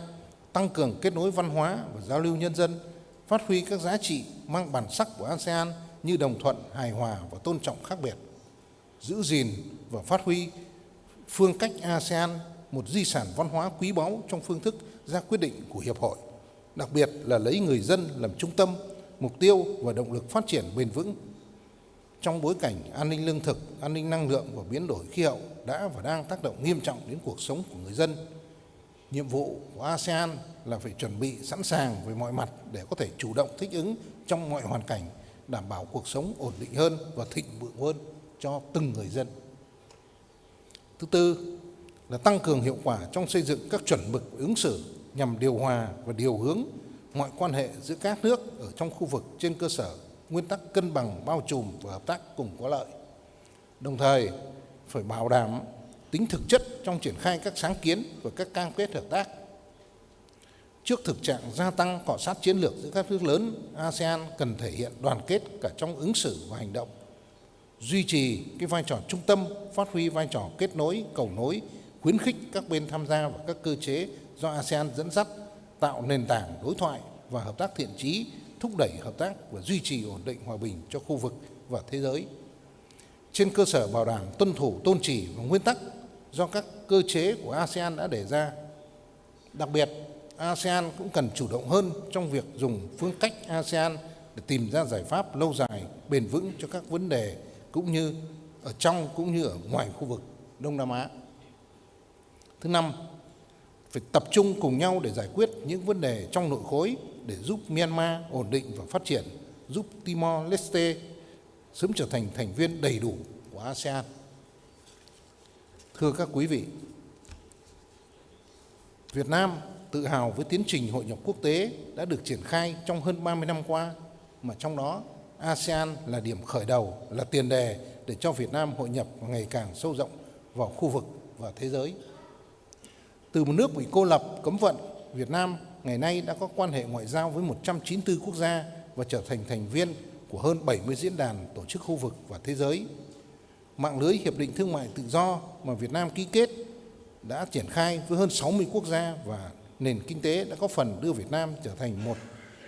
tăng cường kết nối văn hóa và giao lưu nhân dân, phát huy các giá trị mang bản sắc của ASEAN như đồng thuận, hài hòa và tôn trọng khác biệt, giữ gìn và phát huy phương cách ASEAN, một di sản văn hóa quý báu trong phương thức ra quyết định của Hiệp hội, đặc biệt là lấy người dân làm trung tâm, mục tiêu và động lực phát triển bền vững. Trong bối cảnh an ninh lương thực, an ninh năng lượng và biến đổi khí hậu đã và đang tác động nghiêm trọng đến cuộc sống của người dân, nhiệm vụ của ASEAN là phải chuẩn bị sẵn sàng về mọi mặt để có thể chủ động thích ứng trong mọi hoàn cảnh, đảm bảo cuộc sống ổn định hơn và thịnh vượng hơn cho từng người dân. Thứ tư là tăng cường hiệu quả trong xây dựng các chuẩn mực ứng xử nhằm điều hòa và điều hướng mọi quan hệ giữa các nước ở trong khu vực trên cơ sở nguyên tắc cân bằng, bao trùm và hợp tác cùng có lợi. Đồng thời phải bảo đảm tính thực chất trong triển khai các sáng kiến và các cam kết hợp tác. Trước thực trạng gia tăng cọ sát chiến lược giữa các nước lớn, ASEAN cần thể hiện đoàn kết cả trong ứng xử và hành động, duy trì cái vai trò trung tâm, phát huy vai trò kết nối, cầu nối, khuyến khích các bên tham gia vào các cơ chế do ASEAN dẫn dắt, tạo nền tảng đối thoại và hợp tác thiện chí, thúc đẩy hợp tác và duy trì ổn định hòa bình cho khu vực và thế giới. Trên cơ sở bảo đảm tuân thủ tôn chỉ và nguyên tắc do các cơ chế của ASEAN đã đề ra. Đặc biệt, ASEAN cũng cần chủ động hơn trong việc dùng phương cách ASEAN để tìm ra giải pháp lâu dài, bền vững cho các vấn đề cũng như ở trong cũng như ở ngoài khu vực Đông Nam Á. Thứ năm, phải tập trung cùng nhau để giải quyết những vấn đề trong nội khối để giúp Myanmar ổn định và phát triển, giúp Timor-Leste sớm trở thành thành viên đầy đủ của ASEAN. Thưa các quý vị, Việt Nam tự hào với tiến trình hội nhập quốc tế đã được triển khai trong hơn 30 năm qua, mà trong đó ASEAN là điểm khởi đầu, là tiền đề để cho Việt Nam hội nhập ngày càng sâu rộng vào khu vực và thế giới. Từ một nước bị cô lập, cấm vận, Việt Nam ngày nay đã có quan hệ ngoại giao với 194 quốc gia và trở thành thành viên của hơn 70 diễn đàn tổ chức khu vực và thế giới. Mạng lưới hiệp định thương mại tự do mà Việt Nam ký kết đã triển khai với hơn 60 quốc gia và nền kinh tế đã có phần đưa Việt Nam trở thành một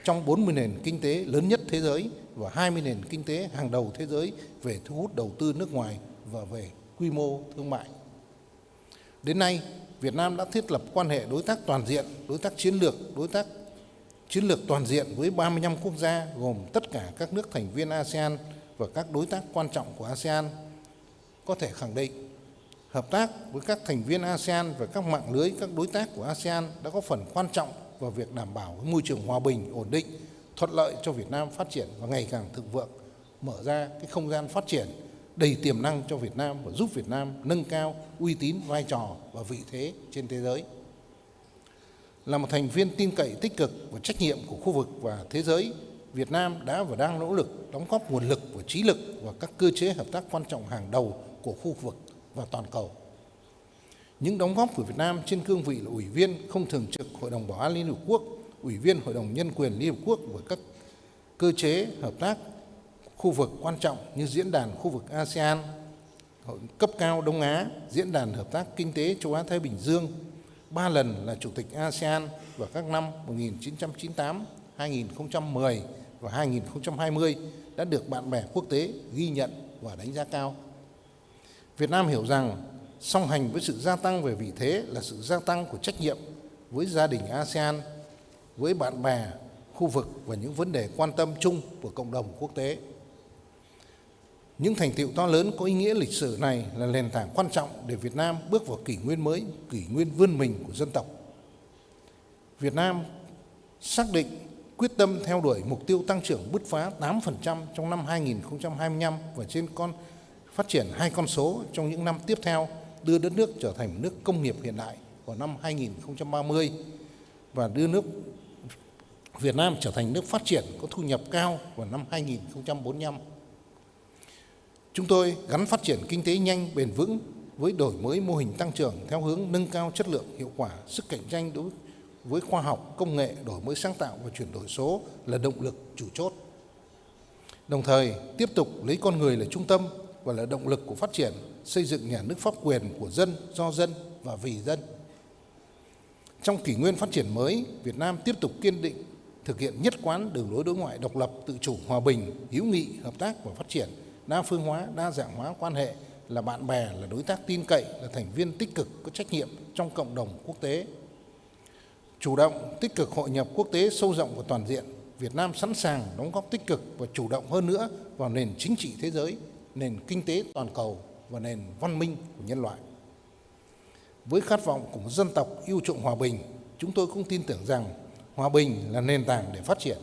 trong 40 nền kinh tế lớn nhất thế giới và 20 nền kinh tế hàng đầu thế giới về thu hút đầu tư nước ngoài và về quy mô thương mại. Đến nay, Việt Nam đã thiết lập quan hệ đối tác toàn diện, đối tác chiến lược toàn diện với 35 quốc gia gồm tất cả các nước thành viên ASEAN và các đối tác quan trọng của ASEAN. Có thể khẳng định, hợp tác với các thành viên ASEAN và các mạng lưới các đối tác của ASEAN đã có phần quan trọng vào việc đảm bảo môi trường hòa bình, ổn định, thuận lợi cho Việt Nam phát triển và ngày càng thịnh vượng, mở ra cái không gian phát triển đầy tiềm năng cho Việt Nam và giúp Việt Nam nâng cao uy tín, vai trò và vị thế trên thế giới. Là một thành viên tin cậy tích cực và trách nhiệm của khu vực và thế giới, Việt Nam đã và đang nỗ lực đóng góp nguồn lực và trí lực vào các cơ chế hợp tác quan trọng hàng đầu của khu vực và toàn cầu. Những đóng góp của Việt Nam trên cương vị là Ủy viên không thường trực Hội đồng Bảo an Liên Hợp Quốc, Ủy viên Hội đồng Nhân quyền Liên Hợp Quốc và các cơ chế hợp tác khu vực quan trọng như Diễn đàn khu vực ASEAN, Hội cấp cao Đông Á, Diễn đàn Hợp tác Kinh tế Châu Á-Thái Bình Dương, 3 lần là Chủ tịch ASEAN vào các năm 1998, 2010 và 2020 đã được bạn bè quốc tế ghi nhận và đánh giá cao. Việt Nam hiểu rằng song hành với sự gia tăng về vị thế là sự gia tăng của trách nhiệm với gia đình ASEAN, với bạn bè, khu vực và những vấn đề quan tâm chung của cộng đồng quốc tế. Những thành tựu to lớn có ý nghĩa lịch sử này là nền tảng quan trọng để Việt Nam bước vào kỷ nguyên mới, kỷ nguyên vươn mình của dân tộc. Việt Nam xác định quyết tâm theo đuổi mục tiêu tăng trưởng bứt phá 8% trong năm 2025 và phát triển 2 con số trong những năm tiếp theo, đưa đất nước trở thành nước công nghiệp hiện đại vào năm 2030 và đưa Việt Nam trở thành nước phát triển có thu nhập cao vào năm 2045. Chúng tôi gắn phát triển kinh tế nhanh, bền vững với đổi mới mô hình tăng trưởng theo hướng nâng cao chất lượng, hiệu quả, sức cạnh tranh đối với khoa học, công nghệ, đổi mới sáng tạo và chuyển đổi số là động lực chủ chốt. Đồng thời, tiếp tục lấy con người là trung tâm và là động lực của phát triển, xây dựng nhà nước pháp quyền của dân, do dân và vì dân. Trong kỷ nguyên phát triển mới, Việt Nam tiếp tục kiên định thực hiện nhất quán đường lối đối ngoại độc lập, tự chủ, hòa bình, hữu nghị, hợp tác và phát triển, đa phương hóa, đa dạng hóa quan hệ, là bạn bè, là đối tác tin cậy, là thành viên tích cực có trách nhiệm trong cộng đồng quốc tế. Chủ động, tích cực hội nhập quốc tế sâu rộng và toàn diện, Việt Nam sẵn sàng đóng góp tích cực và chủ động hơn nữa vào nền chính trị thế giới, nền kinh tế toàn cầu và nền văn minh của nhân loại. Với khát vọng của một dân tộc yêu chuộng hòa bình, chúng tôi cũng tin tưởng rằng hòa bình là nền tảng để phát triển.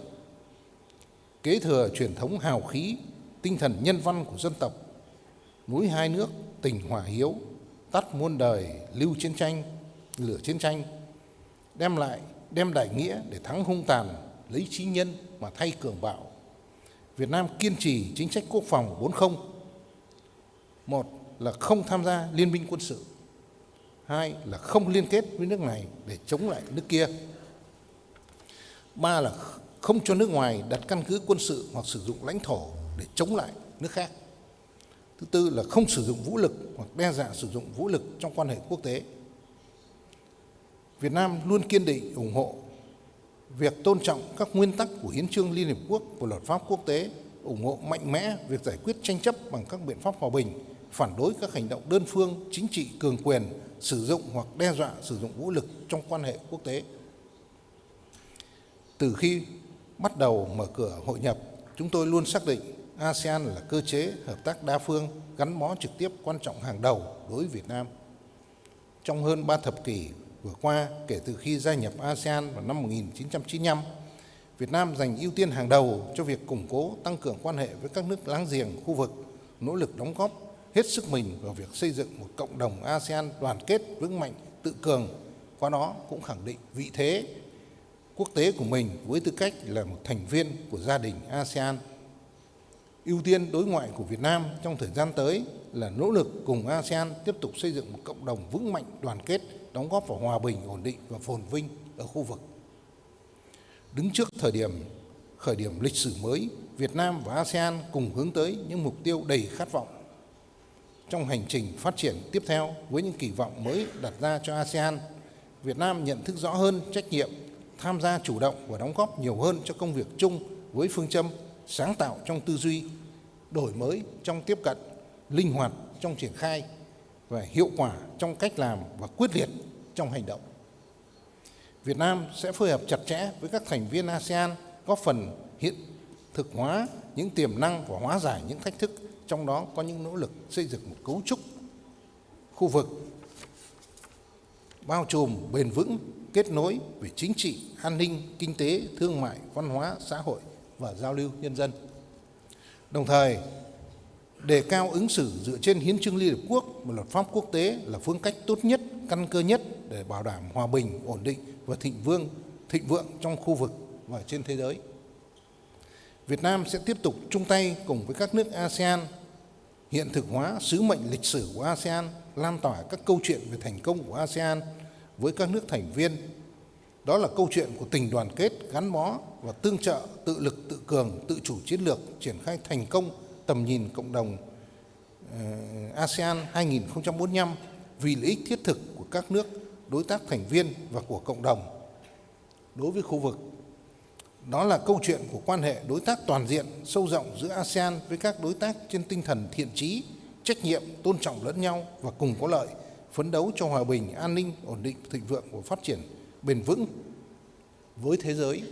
Kế thừa truyền thống hào khí, tinh thần nhân văn của dân tộc, núi hai nước, tình hòa hiếu, tắt muôn đời, lưu chiến tranh, lửa chiến tranh, đem đại nghĩa để thắng hung tàn, lấy trí nhân mà thay cường bạo. Việt Nam kiên trì chính sách quốc phòng 4-0. 1 là không tham gia liên minh quân sự. 2 là không liên kết với nước này để chống lại nước kia. 3 là không cho nước ngoài đặt căn cứ quân sự hoặc sử dụng lãnh thổ để chống lại nước khác. Thứ tư là không sử dụng vũ lực hoặc đe dọa sử dụng vũ lực trong quan hệ quốc tế. Việt Nam luôn kiên định ủng hộ việc tôn trọng các nguyên tắc của Hiến chương Liên Hợp Quốc và luật pháp quốc tế, ủng hộ mạnh mẽ việc giải quyết tranh chấp bằng các biện pháp hòa bình, phản đối các hành động đơn phương, chính trị cường quyền, sử dụng hoặc đe dọa sử dụng vũ lực trong quan hệ quốc tế. Từ khi bắt đầu mở cửa hội nhập, chúng tôi luôn xác định ASEAN là cơ chế hợp tác đa phương gắn bó trực tiếp quan trọng hàng đầu đối với Việt Nam. Trong hơn 3 thập kỷ vừa qua, kể từ khi gia nhập ASEAN vào năm 1995, Việt Nam dành ưu tiên hàng đầu cho việc củng cố, tăng cường quan hệ với các nước láng giềng khu vực, nỗ lực đóng góp hết sức mình vào việc xây dựng một cộng đồng ASEAN đoàn kết, vững mạnh, tự cường, qua đó cũng khẳng định vị thế quốc tế của mình với tư cách là một thành viên của gia đình ASEAN. Ưu tiên đối ngoại của Việt Nam trong thời gian tới là nỗ lực cùng ASEAN tiếp tục xây dựng một cộng đồng vững mạnh, đoàn kết, đóng góp vào hòa bình, ổn định và phồn vinh ở khu vực. Đứng trước khởi điểm lịch sử mới, Việt Nam và ASEAN cùng hướng tới những mục tiêu đầy khát vọng. Trong hành trình phát triển tiếp theo với những kỳ vọng mới đặt ra cho ASEAN, Việt Nam nhận thức rõ hơn trách nhiệm, tham gia chủ động và đóng góp nhiều hơn cho công việc chung với phương châm sáng tạo trong tư duy, đổi mới trong tiếp cận, linh hoạt trong triển khai và hiệu quả trong cách làm và quyết liệt trong hành động. Việt Nam sẽ phối hợp chặt chẽ với các thành viên ASEAN góp phần hiện thực hóa những tiềm năng và hóa giải những thách thức, trong đó có những nỗ lực xây dựng một cấu trúc khu vực bao trùm, bền vững, kết nối về chính trị, an ninh, kinh tế, thương mại, văn hóa, xã hội và giao lưu nhân dân. Đồng thời, đề cao ứng xử dựa trên hiến chương Liên Hợp Quốc và luật pháp quốc tế là phương cách tốt nhất, căn cơ nhất để bảo đảm hòa bình, ổn định và thịnh vượng trong khu vực và trên thế giới. Việt Nam sẽ tiếp tục chung tay cùng với các nước ASEAN hiện thực hóa sứ mệnh lịch sử của ASEAN, lan tỏa các câu chuyện về thành công của ASEAN với các nước thành viên. Đó là câu chuyện của tình đoàn kết, gắn bó và tương trợ, tự lực, tự cường, tự chủ chiến lược, triển khai thành công tầm nhìn cộng đồng ASEAN 2045 vì lợi ích thiết thực của các nước đối tác thành viên và của cộng đồng. Đối với khu vực, đó là câu chuyện của quan hệ đối tác toàn diện, sâu rộng giữa ASEAN với các đối tác trên tinh thần thiện chí, trách nhiệm, tôn trọng lẫn nhau và cùng có lợi, phấn đấu cho hòa bình, an ninh, ổn định, thịnh vượng và phát triển bền vững với thế giới.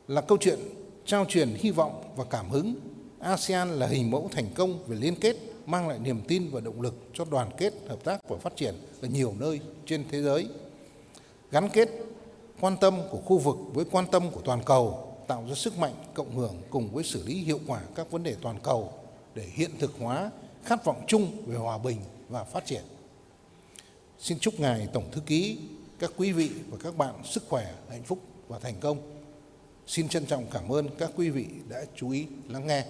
Là câu chuyện trao truyền hy vọng và cảm hứng. ASEAN là hình mẫu thành công về liên kết, mang lại niềm tin và động lực cho đoàn kết, hợp tác và phát triển ở nhiều nơi trên thế giới. Gắn kết quan tâm của khu vực với quan tâm của toàn cầu, tạo ra sức mạnh cộng hưởng cùng với xử lý hiệu quả các vấn đề toàn cầu để hiện thực hóa khát vọng chung về hòa bình và phát triển. Xin chúc Ngài Tổng Thư ký, các quý vị và các bạn sức khỏe, hạnh phúc và thành công. Xin trân trọng cảm ơn các quý vị đã chú ý lắng nghe.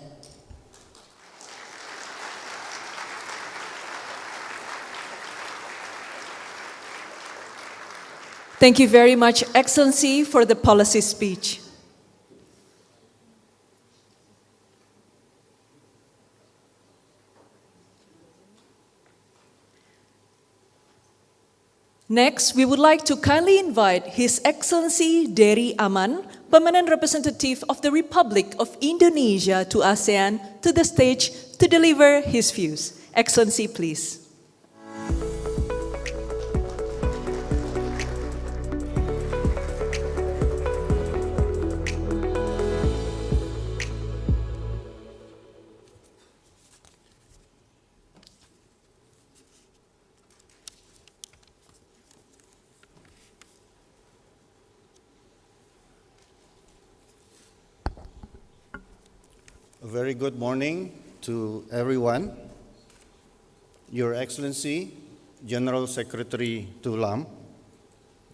Thank you very much, Excellency, for the policy speech. Next, we would like to kindly invite His Excellency Dery Aman, Permanent Representative of the Republic of Indonesia to ASEAN, to the stage to deliver his views. Excellency, please. A very good morning to everyone. Your Excellency, General Secretary To Lam,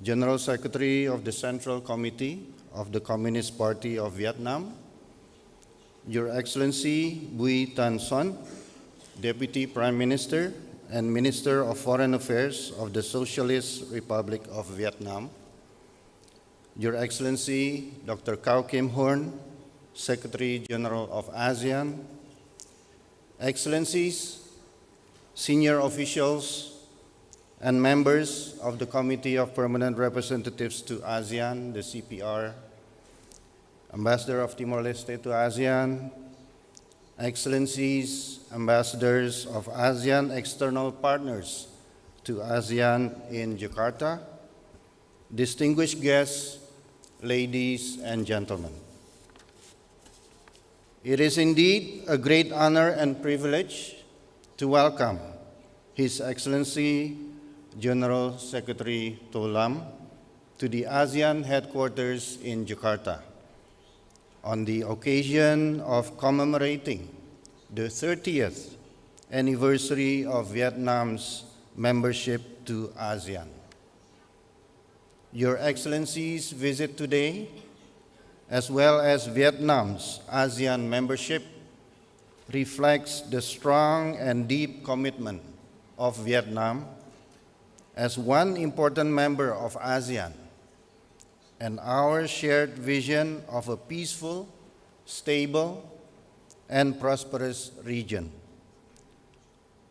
General Secretary of the Central Committee of the Communist Party of Vietnam, Your Excellency Bui Tan Son, Deputy Prime Minister and Minister of Foreign Affairs of the Socialist Republic of Vietnam, Your Excellency Dr. Cao Kim Horn, Secretary General of ASEAN, Excellencies, senior officials, and members of the Committee of Permanent Representatives to ASEAN, the CPR, Ambassador of Timor-Leste to ASEAN, Excellencies, Ambassadors of ASEAN external partners to ASEAN in Jakarta, distinguished guests, ladies and gentlemen. It is indeed a great honor and privilege to welcome His Excellency General Secretary To Lam to the ASEAN headquarters in Jakarta on the occasion of commemorating the 30th anniversary of Vietnam's membership to ASEAN. Your Excellency's visit today, as well as Vietnam's ASEAN membership, reflects the strong and deep commitment of Vietnam as one important member of ASEAN and our shared vision of a peaceful, stable, and prosperous region.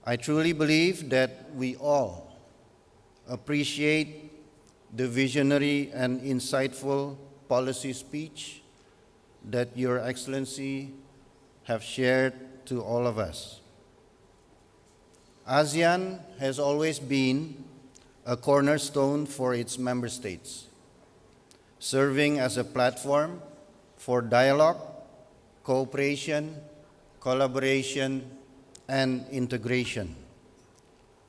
I truly believe that we all appreciate the visionary and insightful policy speech that Your Excellency have shared to all of us. ASEAN has always been a cornerstone for its member states, serving as a platform for dialogue, cooperation, collaboration, and integration.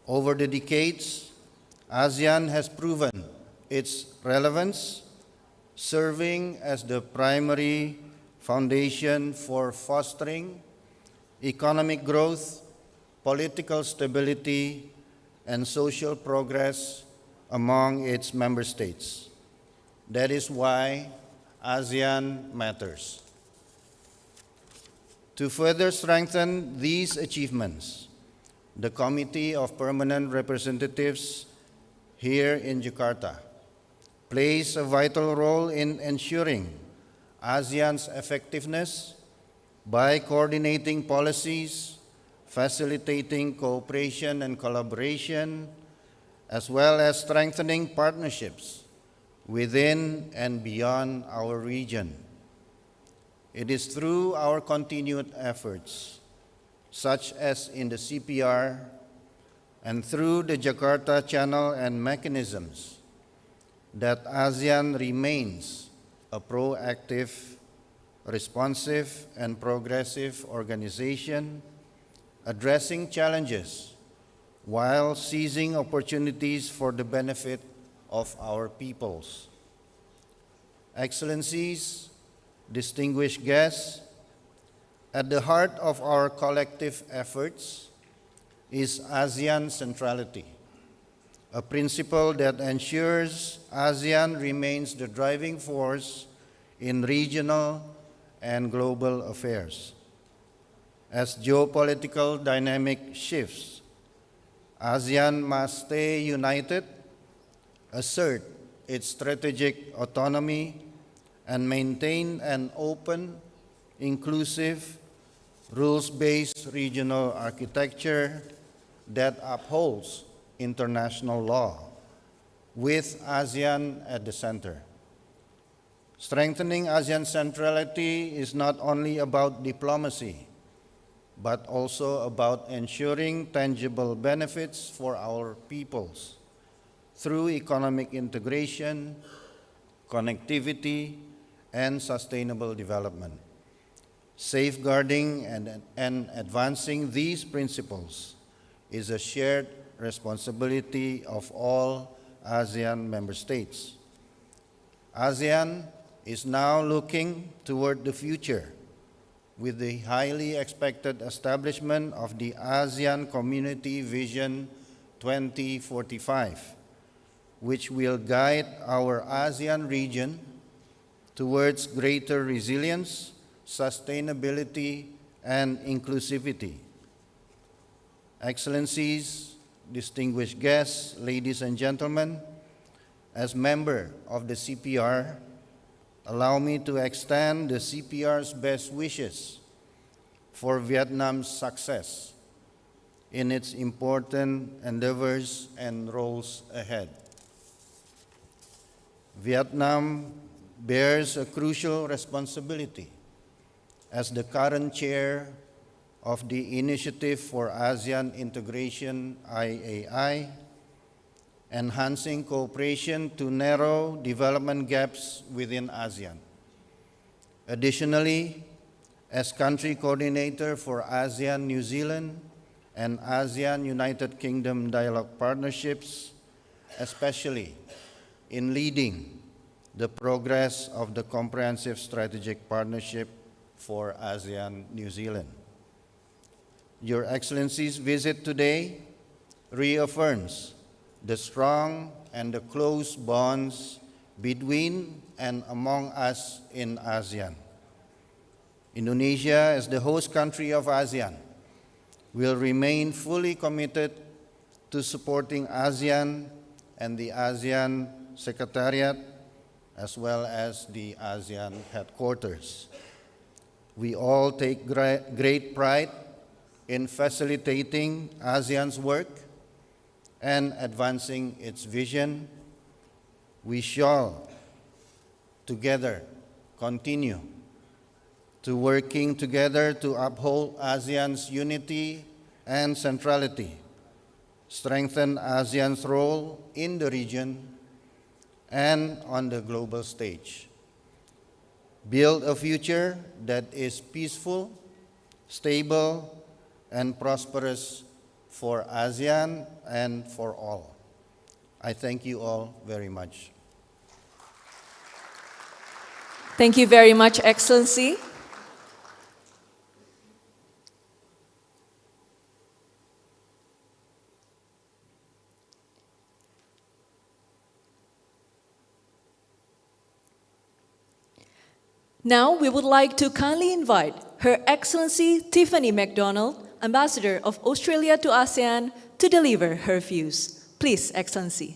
Over the decades, ASEAN has proven its relevance, serving as the primary foundation for fostering economic growth, political stability, and social progress among its member states. That is why ASEAN matters. To further strengthen these achievements, the Committee of Permanent Representatives here in Jakarta plays a vital role in ensuring ASEAN's effectiveness by coordinating policies, facilitating cooperation and collaboration, as well as strengthening partnerships within and beyond our region. It is through our continued efforts, such as in the CPR and through the Jakarta Channel and mechanisms, that ASEAN remains a proactive, responsive, and progressive organization addressing challenges while seizing opportunities for the benefit of our peoples. Excellencies, distinguished guests, at the heart of our collective efforts is ASEAN centrality, a principle that ensures ASEAN remains the driving force in regional and global affairs. As geopolitical dynamic shifts, ASEAN must stay united, assert its strategic autonomy, and maintain an open, inclusive, rules-based regional architecture that upholds international law, with ASEAN at the center. Strengthening ASEAN centrality is not only about diplomacy, but also about ensuring tangible benefits for our peoples through economic integration, connectivity, and sustainable development. Safeguarding and advancing these principles is a shared responsibility of all ASEAN member states. ASEAN is now looking toward the future with the highly expected establishment of the ASEAN Community Vision 2045, which will guide our ASEAN region towards greater resilience, sustainability, and inclusivity. Excellencies, distinguished guests, ladies and gentlemen, as member of the CPR, allow me to extend the CPR's best wishes for Vietnam's success in its important endeavors and roles ahead. Vietnam bears a crucial responsibility as the current chair of the Initiative for ASEAN Integration IAI, enhancing cooperation to narrow development gaps within ASEAN. Additionally, as country coordinator for ASEAN New Zealand and ASEAN United Kingdom dialogue partnerships, especially in leading the progress of the Comprehensive Strategic Partnership for ASEAN New Zealand. Your Excellency's visit today reaffirms the strong and the close bonds between and among us in ASEAN. Indonesia, as the host country of ASEAN, will remain fully committed to supporting ASEAN and the ASEAN Secretariat, as well as the ASEAN headquarters. We all take great pride in facilitating ASEAN's work and advancing its vision. We shall together continue to working together to uphold ASEAN's unity and centrality, strengthen ASEAN's role in the region and on the global stage, build a future that is peaceful, stable, and prosperous for ASEAN and for all. I thank you all very much. Thank you very much, Excellency. Now, we would like to kindly invite Her Excellency Tiffany MacDonald, Ambassador of Australia to ASEAN, to deliver her views. Please, Excellency.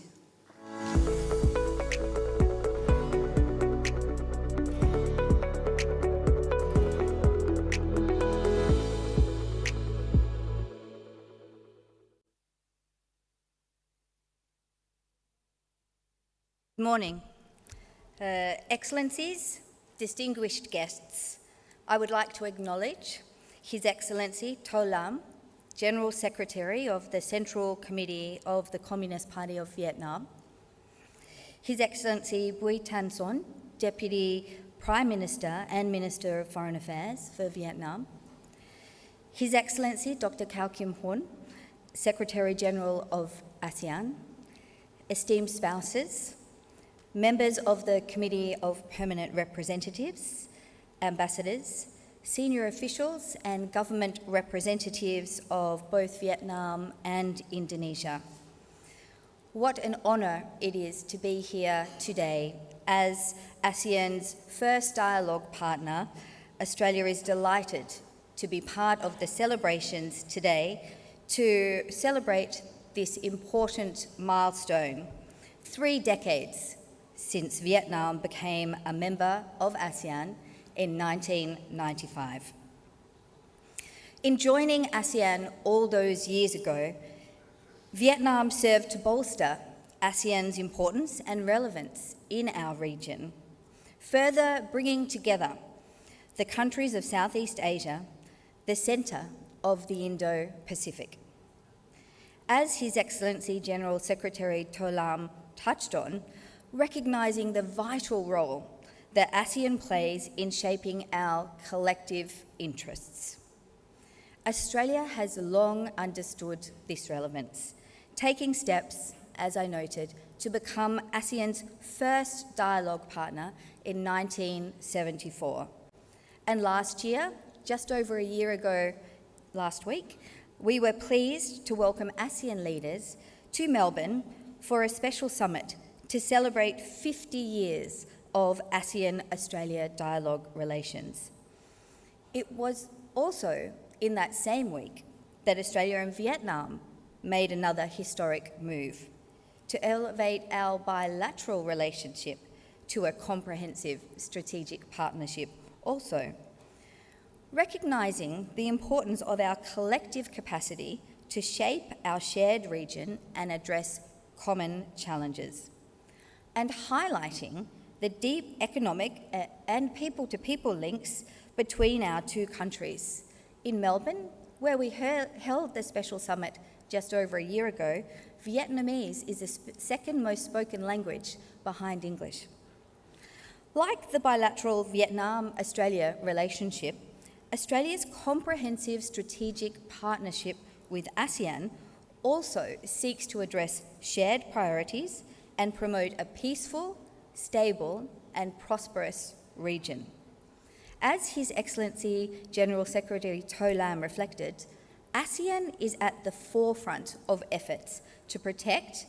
Good morning. Excellencies, distinguished guests, I would like to acknowledge His Excellency To Lam, General Secretary of the Central Committee of the Communist Party of Vietnam, His Excellency Bui Thanh Son, Deputy Prime Minister and Minister of Foreign Affairs for Vietnam, His Excellency Dr. Cao Kim Horn, Secretary General of ASEAN, esteemed spouses, members of the Committee of Permanent Representatives, ambassadors, senior officials and government representatives of both Vietnam and Indonesia. What an honour it is to be here today. As ASEAN's first dialogue partner, Australia is delighted to be part of the celebrations today to celebrate this important milestone, 3 decades since Vietnam became a member of ASEAN in 1995. In joining ASEAN all those years ago, Vietnam served to bolster ASEAN's importance and relevance in our region, further bringing together the countries of Southeast Asia, the centre of the Indo-Pacific. As His Excellency General Secretary To Lam touched on, recognising the vital role that ASEAN plays in shaping our collective interests. Australia has long understood this relevance, taking steps, as I noted, to become ASEAN's first dialogue partner in 1974. And last year, just over a year ago last week, we were pleased to welcome ASEAN leaders to Melbourne for a special summit to celebrate 50 years of ASEAN-Australia dialogue relations. It was also in that same week that Australia and Vietnam made another historic move to elevate our bilateral relationship to a comprehensive strategic partnership also, recognising the importance of our collective capacity to shape our shared region and address common challenges, and highlighting the deep economic and people-to-people links between our two countries. In Melbourne, where we held the special summit just over a year ago, Vietnamese is the second most spoken language behind English. Like the bilateral Vietnam-Australia relationship, Australia's comprehensive strategic partnership with ASEAN also seeks to address shared priorities and promote a peaceful, stable and prosperous region. As His Excellency General Secretary To Lam reflected, ASEAN is at the forefront of efforts to protect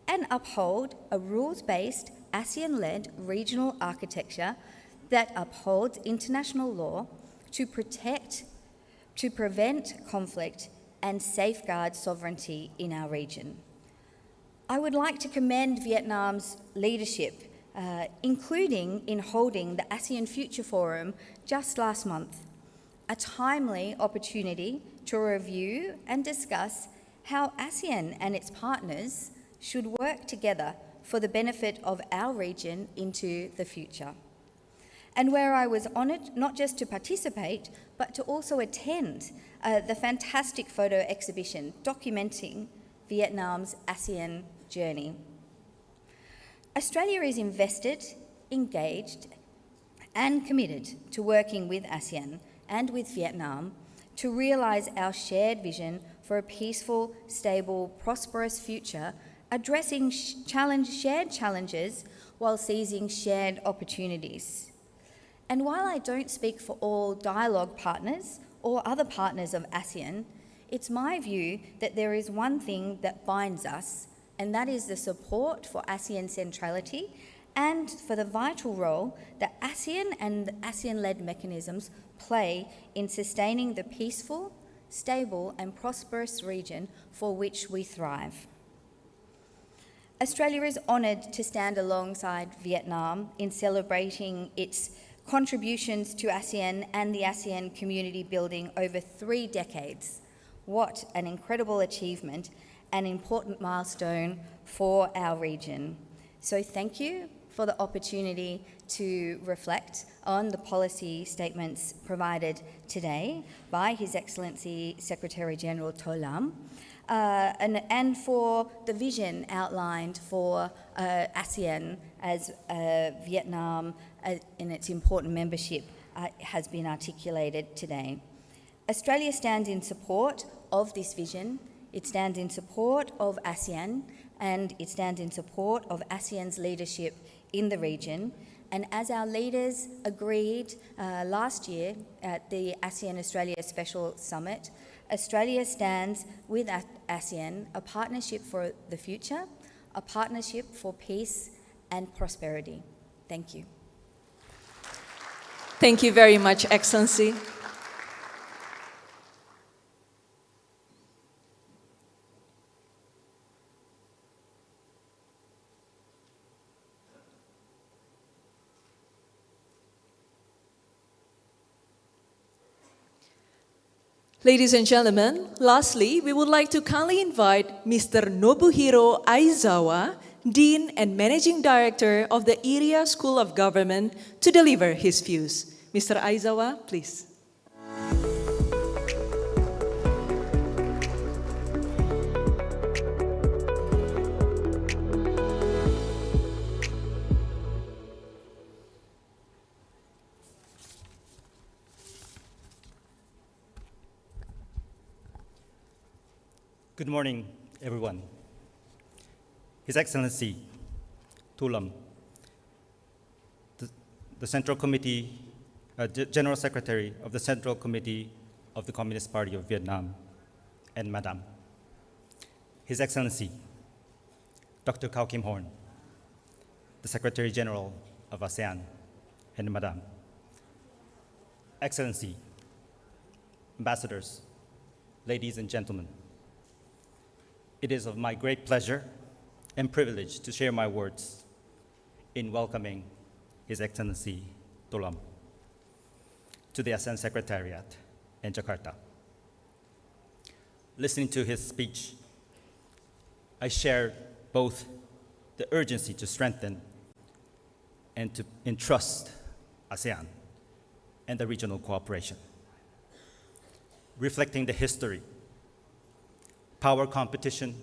and uphold a rules-based, ASEAN-led regional architecture that upholds international law, to protect, to prevent conflict and safeguard sovereignty in our region. I would like to commend Vietnam's leadership, including in holding the ASEAN Future Forum just last month, a timely opportunity to review and discuss how ASEAN and its partners should work together for the benefit of our region into the future. And where I was honoured not just to participate, but to also attend the fantastic photo exhibition documenting Vietnam's ASEAN journey. Australia is invested, engaged, and committed to working with ASEAN and with Vietnam to realise our shared vision for a peaceful, stable, prosperous future, addressing shared challenges while seizing shared opportunities. And while I don't speak for all dialogue partners or other partners of ASEAN, it's my view that there is one thing that binds us, and that is the support for ASEAN centrality and for the vital role that ASEAN and ASEAN-led mechanisms play in sustaining the peaceful, stable and prosperous region for which we thrive. Australia is honoured to stand alongside Vietnam in celebrating its contributions to ASEAN and the ASEAN community building over 3 decades. What an incredible achievement, an important milestone for our region. So thank you for the opportunity to reflect on the policy statements provided today by His Excellency Secretary-General To Lam, and for the vision outlined for ASEAN as Vietnam in its important membership has been articulated today. Australia stands in support of this vision. It stands in support of ASEAN, and it stands in support of ASEAN's leadership in the region. And as our leaders agreed last year at the ASEAN-Australia Special Summit, Australia stands with ASEAN, a partnership for the future, a partnership for peace and prosperity. Thank you. Thank you very much, Excellency. Ladies and gentlemen, lastly, we would like to kindly invite Mr. Nobuhiro Aizawa, Dean and Managing Director of the Area School of Government, to deliver his views. Mr. Aizawa, please. Good morning, everyone. His Excellency To Lam, the Central Committee, General Secretary of the Central Committee of the Communist Party of Vietnam, and Madam. His Excellency Dr. Cao Kim Horn, the Secretary General of ASEAN, and Madam. Excellency, Ambassadors, ladies and gentlemen. It is of my great pleasure and privilege to share my words in welcoming His Excellency To Lam to the ASEAN Secretariat in Jakarta. Listening to his speech, I shared both the urgency to strengthen and to entrust ASEAN and the regional cooperation. Reflecting the history, power competition,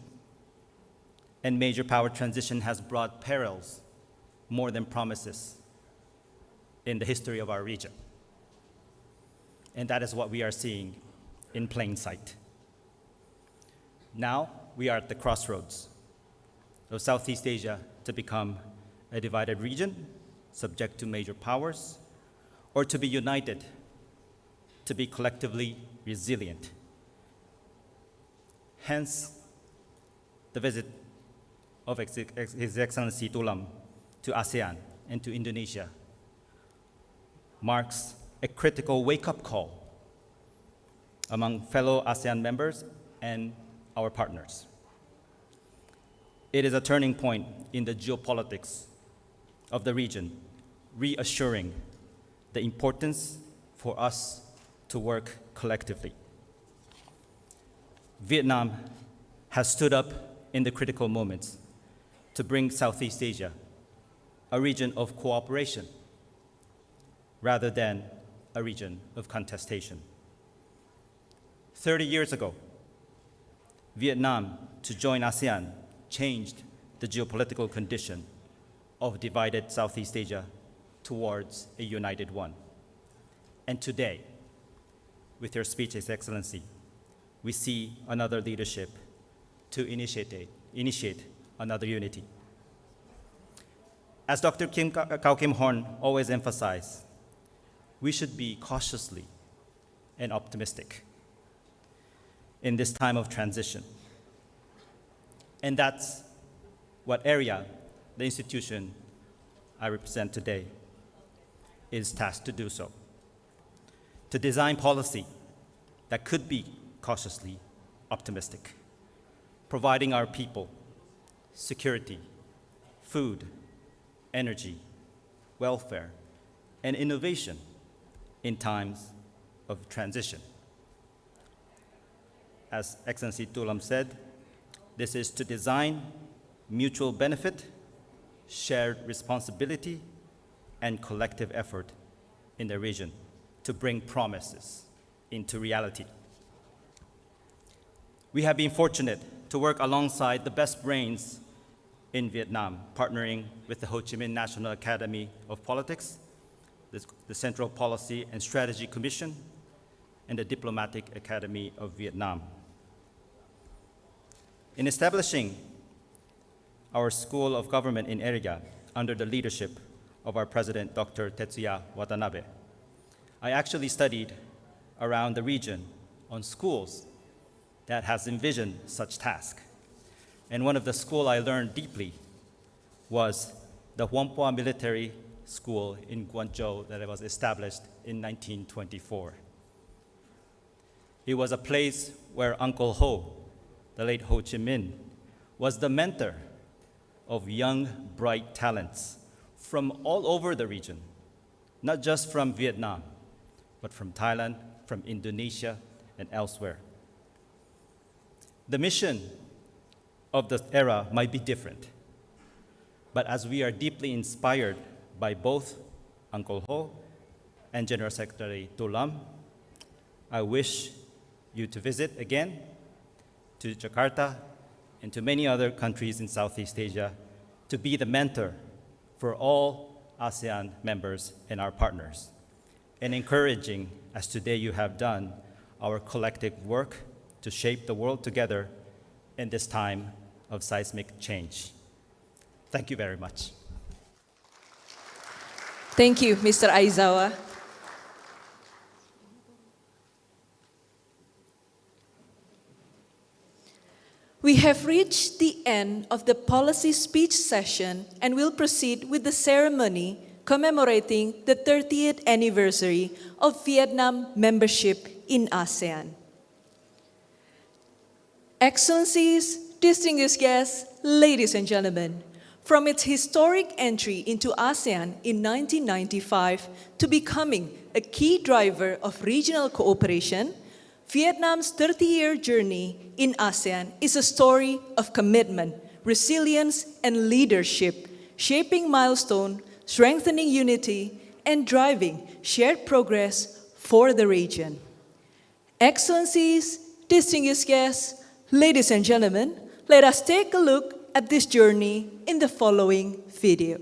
and major power transition has brought perils more than promises in the history of our region. And that is what we are seeing in plain sight. Now, we are at the crossroads of Southeast Asia to become a divided region, subject to major powers, or to be united, to be collectively resilient. Hence, the visit of His Excellency To Lam to ASEAN and to Indonesia marks a critical wake-up call among fellow ASEAN members and our partners. It is a turning point in the geopolitics of the region, reassuring the importance for us to work collectively. Vietnam has stood up in the critical moments to bring Southeast Asia a region of cooperation rather than a region of contestation. 30 years ago, Vietnam, to join ASEAN, changed the geopolitical condition of divided Southeast Asia towards a united one. And today, with your speech, His Excellency, we see another leadership to initiate another unity. As Dr. Kau Kim Horn always emphasized, we should be cautiously and optimistic in this time of transition. And that's what area the institution I represent today is tasked to do so. To design policy that could be cautiously optimistic, providing our people security, food, energy, welfare, and innovation in times of transition. As Excellency To Lam said, this is to design mutual benefit, shared responsibility, and collective effort in the region to bring promises into reality. We have been fortunate to work alongside the best brains in Vietnam, partnering with the Ho Chi Minh National Academy of Politics, the Central Policy and Strategy Commission, and the Diplomatic Academy of Vietnam. In establishing our School of Government in area under the leadership of our President, Dr. Tetsuya Watanabe, I actually studied around the region on schools that has envisioned such task. And one of the schools I learned deeply was the Huam Pua Military School in Guangzhou that was established in 1924. It was a place where Uncle Ho, the late Ho Chi Minh, was the mentor of young, bright talents from all over the region, not just from Vietnam, but from Thailand, from Indonesia, and elsewhere. The mission of the era might be different, but as we are deeply inspired by both Uncle Ho and General Secretary To Lam, I wish you to visit again to Jakarta and to many other countries in Southeast Asia to be the mentor for all ASEAN members and our partners, and encouraging, as today you have done, our collective work to shape the world together in this time of seismic change. Thank you very much. Thank you, Mr. Aizawa. We have reached the end of the policy speech session and will proceed with the ceremony commemorating the 30th anniversary of Vietnam membership in ASEAN. Excellencies, distinguished guests, ladies and gentlemen, from its historic entry into ASEAN in 1995 to becoming a key driver of regional cooperation, Vietnam's 30-year journey in ASEAN is a story of commitment, resilience, and leadership, shaping milestone, strengthening unity, and driving shared progress for the region. Excellencies, distinguished guests, ladies and gentlemen, let us take a look at this journey in the following video.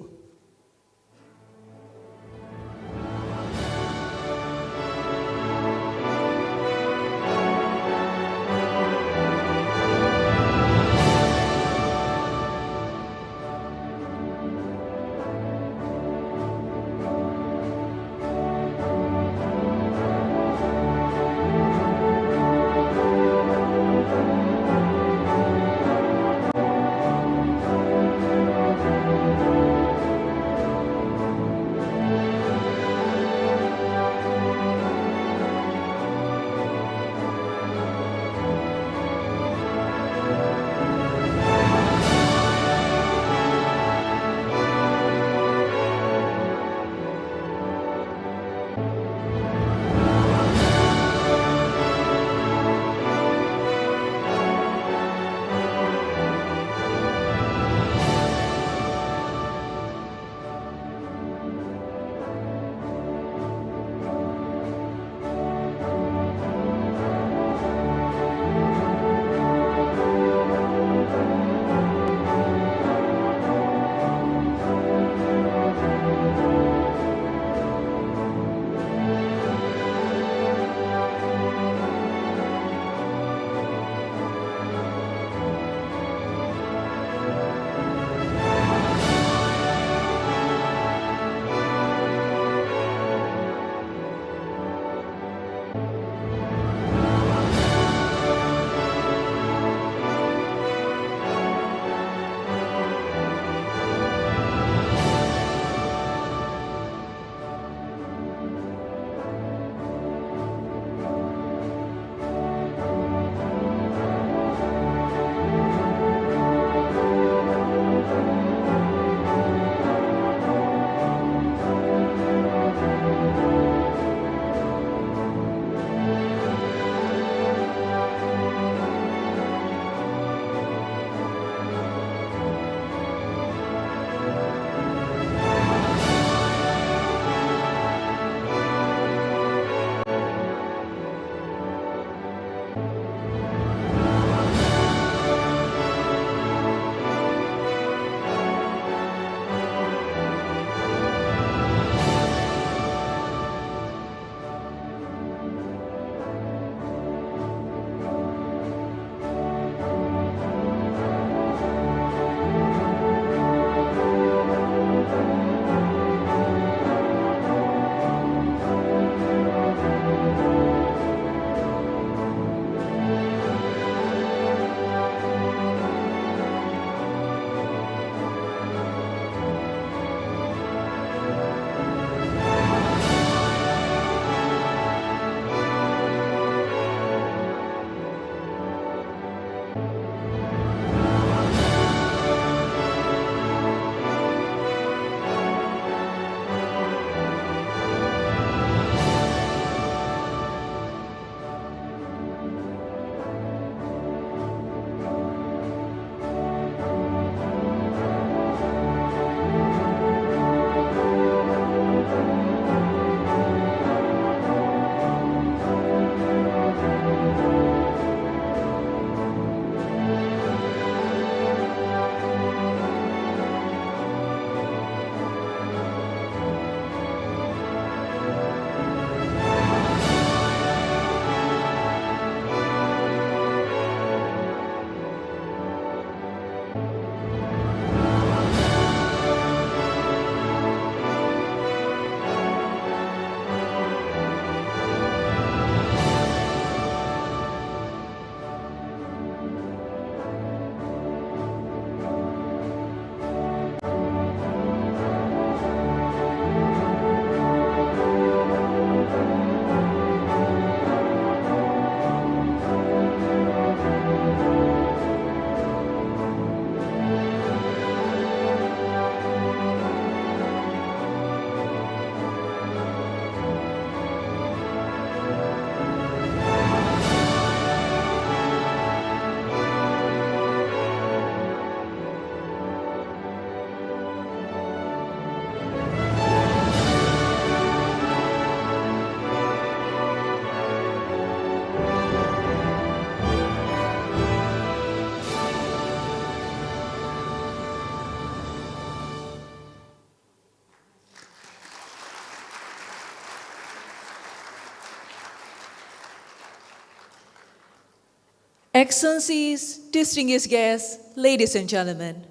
Excellencies, distinguished guests, ladies and gentlemen,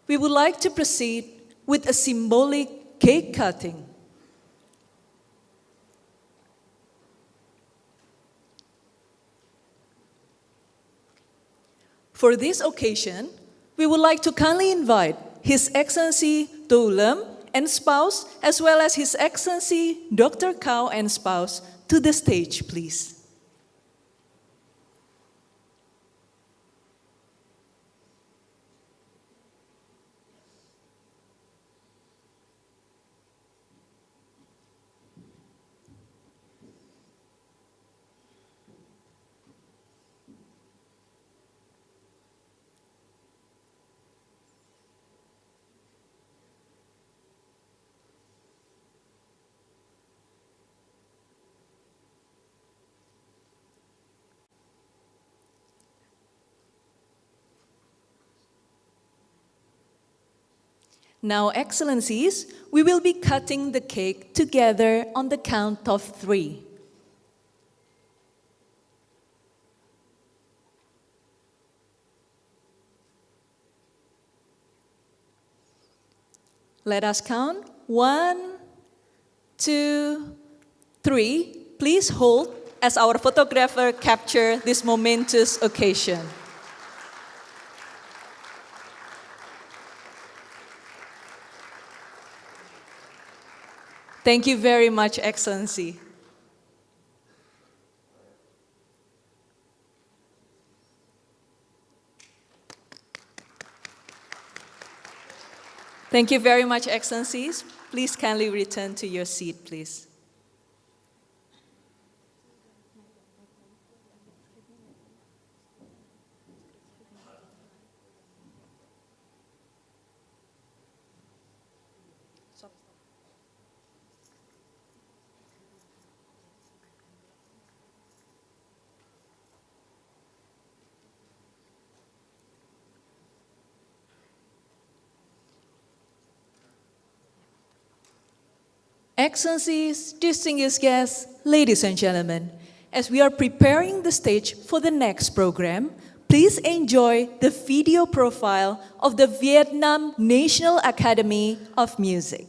we would like to proceed with a symbolic cake cutting. For this occasion, we would like to kindly invite His Excellency To Lam and spouse, as well as His Excellency Dr. Kao and spouse, to the stage, please. Now, Excellencies, we will be cutting the cake together on the count of 3. Let us count. 1, 2, 3. Please hold as our photographer capture this momentous occasion. Thank you very much, Excellency. Thank you very much, Excellencies. Please kindly return to your seat, please. Excellencies, distinguished guests, ladies and gentlemen, as we are preparing the stage for the next program, please enjoy the video profile of the Vietnam National Academy of Music.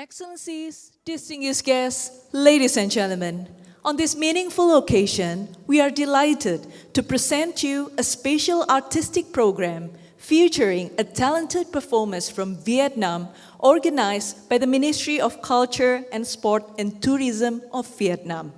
Excellencies, distinguished guests, ladies and gentlemen, on this meaningful occasion, we are delighted to present you a special artistic program featuring a talented performance from Vietnam organized by the Ministry of Culture and Sport and Tourism of Vietnam.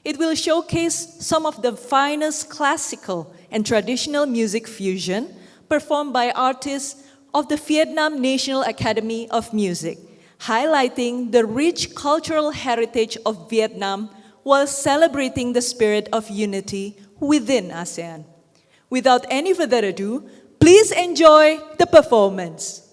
It will showcase some of the finest classical and traditional music fusion performed by artists of the Vietnam National Academy of Music, highlighting the rich cultural heritage of Vietnam while celebrating the spirit of unity within ASEAN. Without any further ado, please enjoy the performance.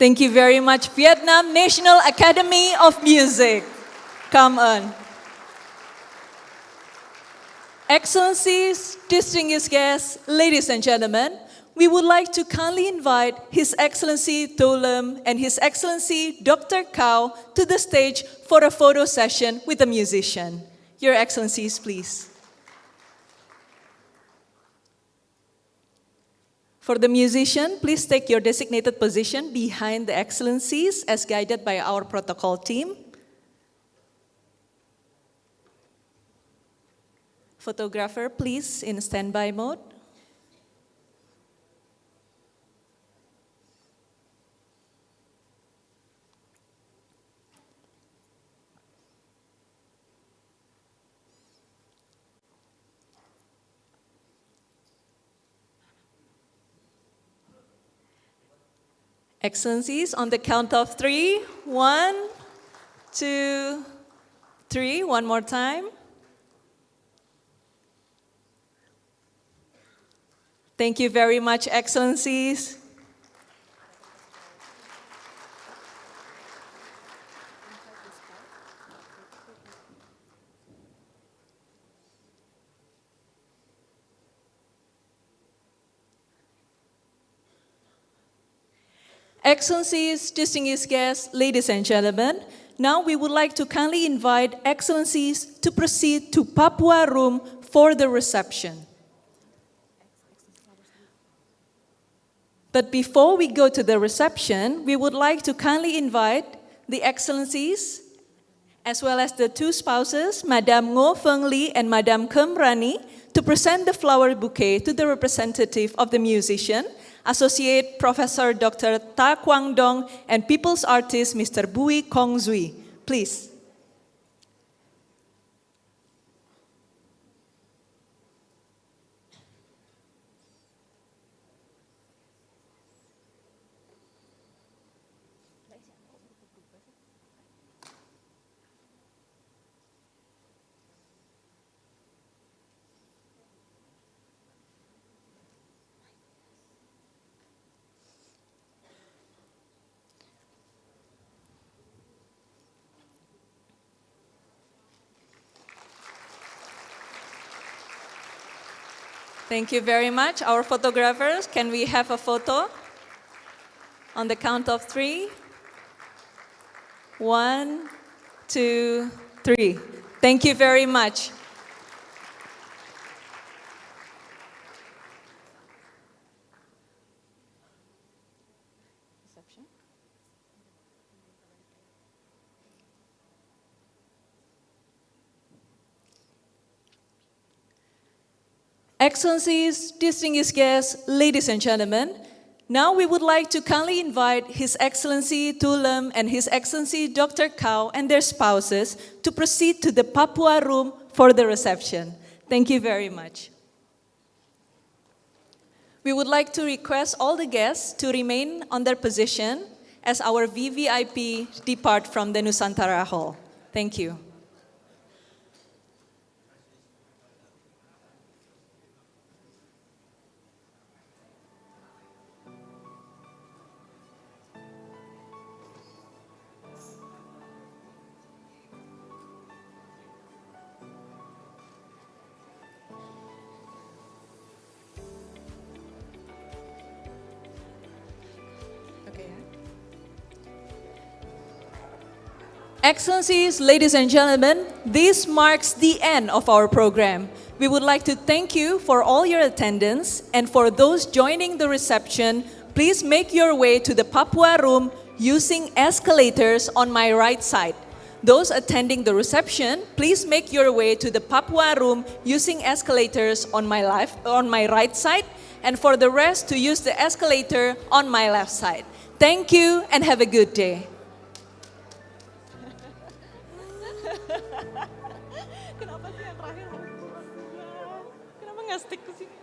Thank you very much, Vietnam National Academy of Music. Come on. Excellencies, distinguished guests, ladies and gentlemen, we would like to kindly invite His Excellency To Lam and His Excellency Dr. Cao to the stage for a photo session with a musician. Your Excellencies, please. For the musician, please take your designated position behind the Excellencies as guided by our protocol team. Photographer, please, in standby mode. Excellencies, on the count of 3, 1, 2, 3, one more time. Thank you very much, Excellencies. Excellencies, distinguished guests, ladies and gentlemen, now we would like to kindly invite Excellencies to proceed to Papua Room for the reception. But before we go to the reception, we would like to kindly invite the Excellencies, as well as the two spouses, Madame Ngo Feng Lee and Madame Kem Rani, to present the flower bouquet to the representative of the musician, Associate Professor Dr. Ta Quang Dong, and People's Artist, Mr. Bui Kong Zui. Please. Thank you very much. Our photographers, can we have a photo? On the count of 3. 1, 2, 3. Thank you very much. Excellencies, distinguished guests, ladies and gentlemen, now we would like to kindly invite His Excellency To Lam and His Excellency Dr. Cao and their spouses to proceed to the Papua Room for the reception. Thank you very much. We would like to request all the guests to remain on their position as our VVIP depart from the Nusantara Hall. Thank you. Excellencies, ladies and gentlemen, this marks the end of our program. We would like to thank you for all your attendance, and for those joining the reception, please make your way to the Papua Room using escalators on my right side. Those attending the reception, please make your way to the Papua Room using escalators on my right side, and for the rest to use the escalator on my left side. Thank you and have a good day. Kenapa sih yang terakhir harus pulang juga? Kenapa nggak stick ke sini?